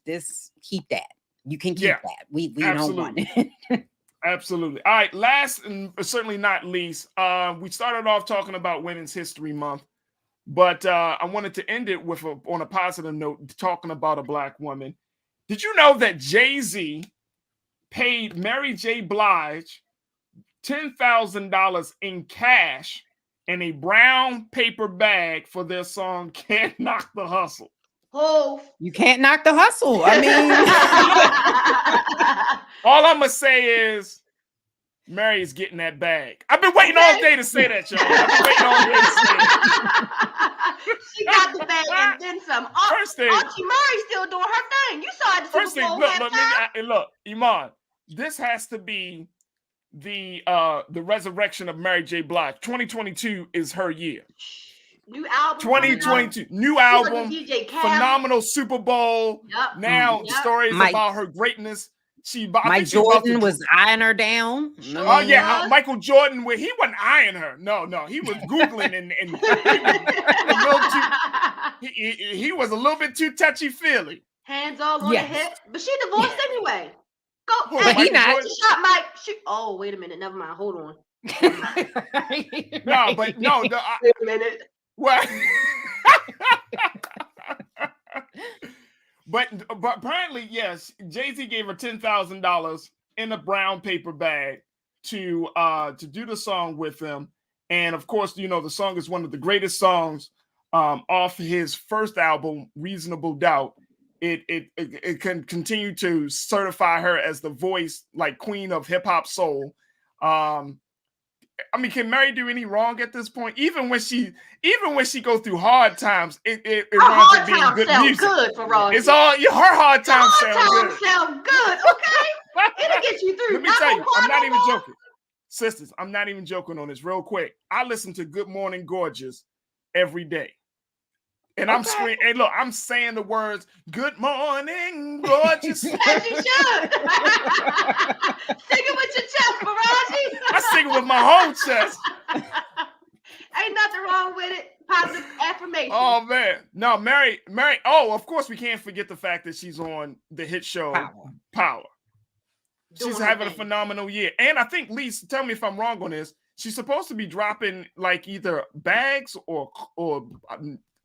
keep that. You can keep that. We don't want it. Absolutely. All right. Last and certainly not least, we started off talking about Women's History Month. But I wanted to end it on a positive note, talking about a Black woman. Did you know that Jay-Z paid Mary J. Blige $10,000 in cash in a brown paper bag for their song "Can't Knock the Hustle"? Oh, you can't knock the hustle. I mean, all I'm gonna say is, Mary is getting that bag. I've been waiting all day to say that, y'all. I've been waiting all day to say that. She got the bag and then some. First thing, Auntie Mary's still doing her thing. You saw it. First thing, look, Iman. This has to be the resurrection of Mary J. Blige. 2022 is her year. New album. 2022, new album. Phenomenal Super Bowl. Yep. Now stories about her greatness. Mike Jordan was eyeing her down. Oh yeah, Michael Jordan. He wasn't eyeing her. No, he was Googling and he was a little bit too touchy feely. Hands all on the hip, but she divorced anyway. Go. But he not. Shot Mike. Oh, wait a minute. Never mind. Hold on. No. Wait a minute. What? But apparently, yes, Jay-Z gave her $10,000 in a brown paper bag to do the song with him. And of course, the song is one of the greatest songs off his first album, Reasonable Doubt. It can continue to certify her as the voice, like queen of hip hop soul. Can Mary do any wrong at this point? Even when she goes through hard times, it runs up being good music. Good for Rosie. It's all her hard times sound good. Okay, it'll get you through. Let me tell you, I'm not even joking, sisters. I'm not even joking on this. Real quick, I listen to Good Morning Gorgeous every day. And I'm screaming, hey, look, I'm saying the words, good morning, gorgeous. As you should. Sing it with your chest, Faraji. I sing it with my whole chest. Ain't nothing wrong with it. Positive affirmation. Oh, man. No, Mary. Oh, of course, we can't forget the fact that she's on the hit show Power. She's having a phenomenal year. And I think, Lisa, tell me if I'm wrong on this, she's supposed to be dropping like either bags or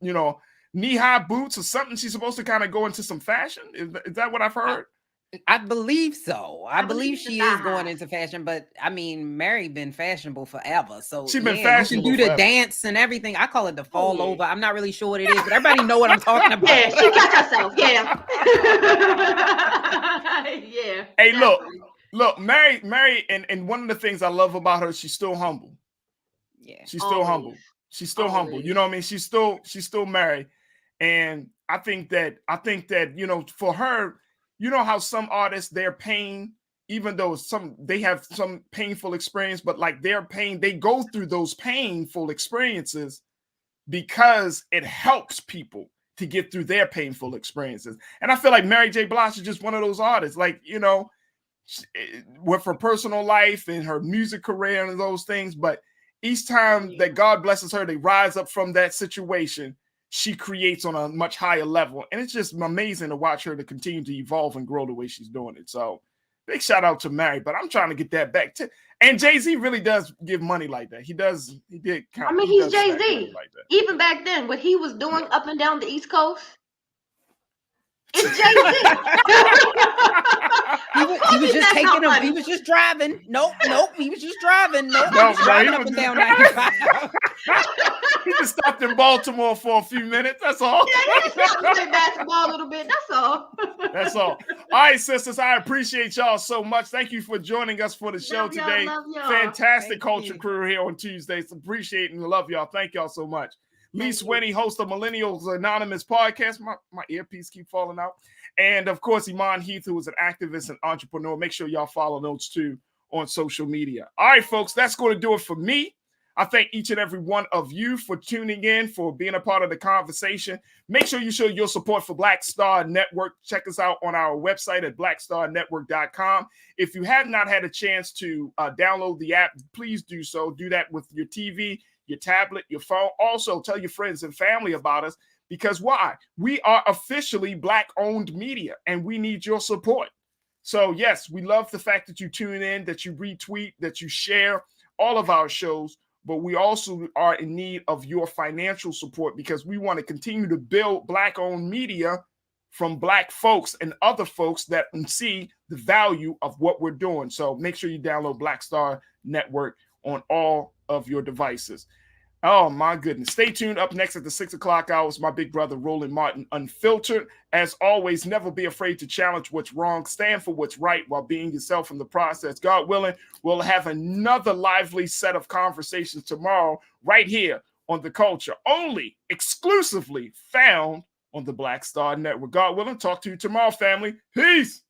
knee-high boots or something. She's supposed to kind of go into some fashion. Is that what I've heard? I believe so. I believe she is going into fashion, but Mary been fashionable forever. So she's been fashionable. You can do the dance and everything. I call it the fall over. I'm not really sure what it is, but everybody know what I'm talking about. Yeah, she got herself. Yeah. Yeah. Hey, look, Mary, and one of the things I love about her, she's still humble. Yeah. She's still humble. She's still humble. You know what I mean? She's still married. And I think that, for her, how some artists, their pain, even though they have some painful experience, but like their pain, they go through those painful experiences because it helps people to get through their painful experiences. And I feel like Mary J. Blige is just one of those artists, like, with her personal life and her music career and those things. But each time that God blesses her, they rise up from that situation, she creates on a much higher level. And it's just amazing to watch her to continue to evolve and grow the way she's doing it. So big shout out to Mary, but I'm trying to get that back to. And Jay-Z really does give money like that. He did. He's Jay-Z. Like even back then, what he was doing up and down the East Coast, it's Jay-Z. he was just taking him. He was just driving. Nope. He was just driving. Nope. He was driving up and down 95. He just stopped in Baltimore for a few minutes. That's all. Yeah, he just stopped to play basketball a little bit. That's all. That's all. All right, sisters. I appreciate y'all so much. Thank you for joining us for the show today. Love y'all. Fantastic culture crew here on Tuesdays. Appreciate and love y'all. Thank y'all so much. Lee Swinney, host of Millennials Anonymous podcast. My earpiece keep falling out. And of course, Iman Heath, who is an activist and entrepreneur. Make sure y'all follow those two on social media. All right, folks, that's going to do it for me. I thank each and every one of you for tuning in, for being a part of the conversation. Make sure you show your support for Black Star Network. Check us out on our website at blackstarnetwork.com. If you have not had a chance to download the app, please do so. Do that with your TV, your tablet, your phone. Also, tell your friends and family about us, because why? We are officially Black-owned media, and we need your support. So, yes, we love the fact that you tune in, that you retweet, that you share all of our shows, but we also are in need of your financial support, because we want to continue to build Black-owned media from Black folks and other folks that see the value of what we're doing. So make sure you download Black Star Network on all of your devices. Oh, my goodness. Stay tuned. Up next at the 6 o'clock hour is my big brother, Roland Martin, Unfiltered. As always, never be afraid to challenge what's wrong. Stand for what's right while being yourself in the process. God willing, we'll have another lively set of conversations tomorrow right here on The Culture, only exclusively found on the Black Star Network. God willing, talk to you tomorrow, family. Peace.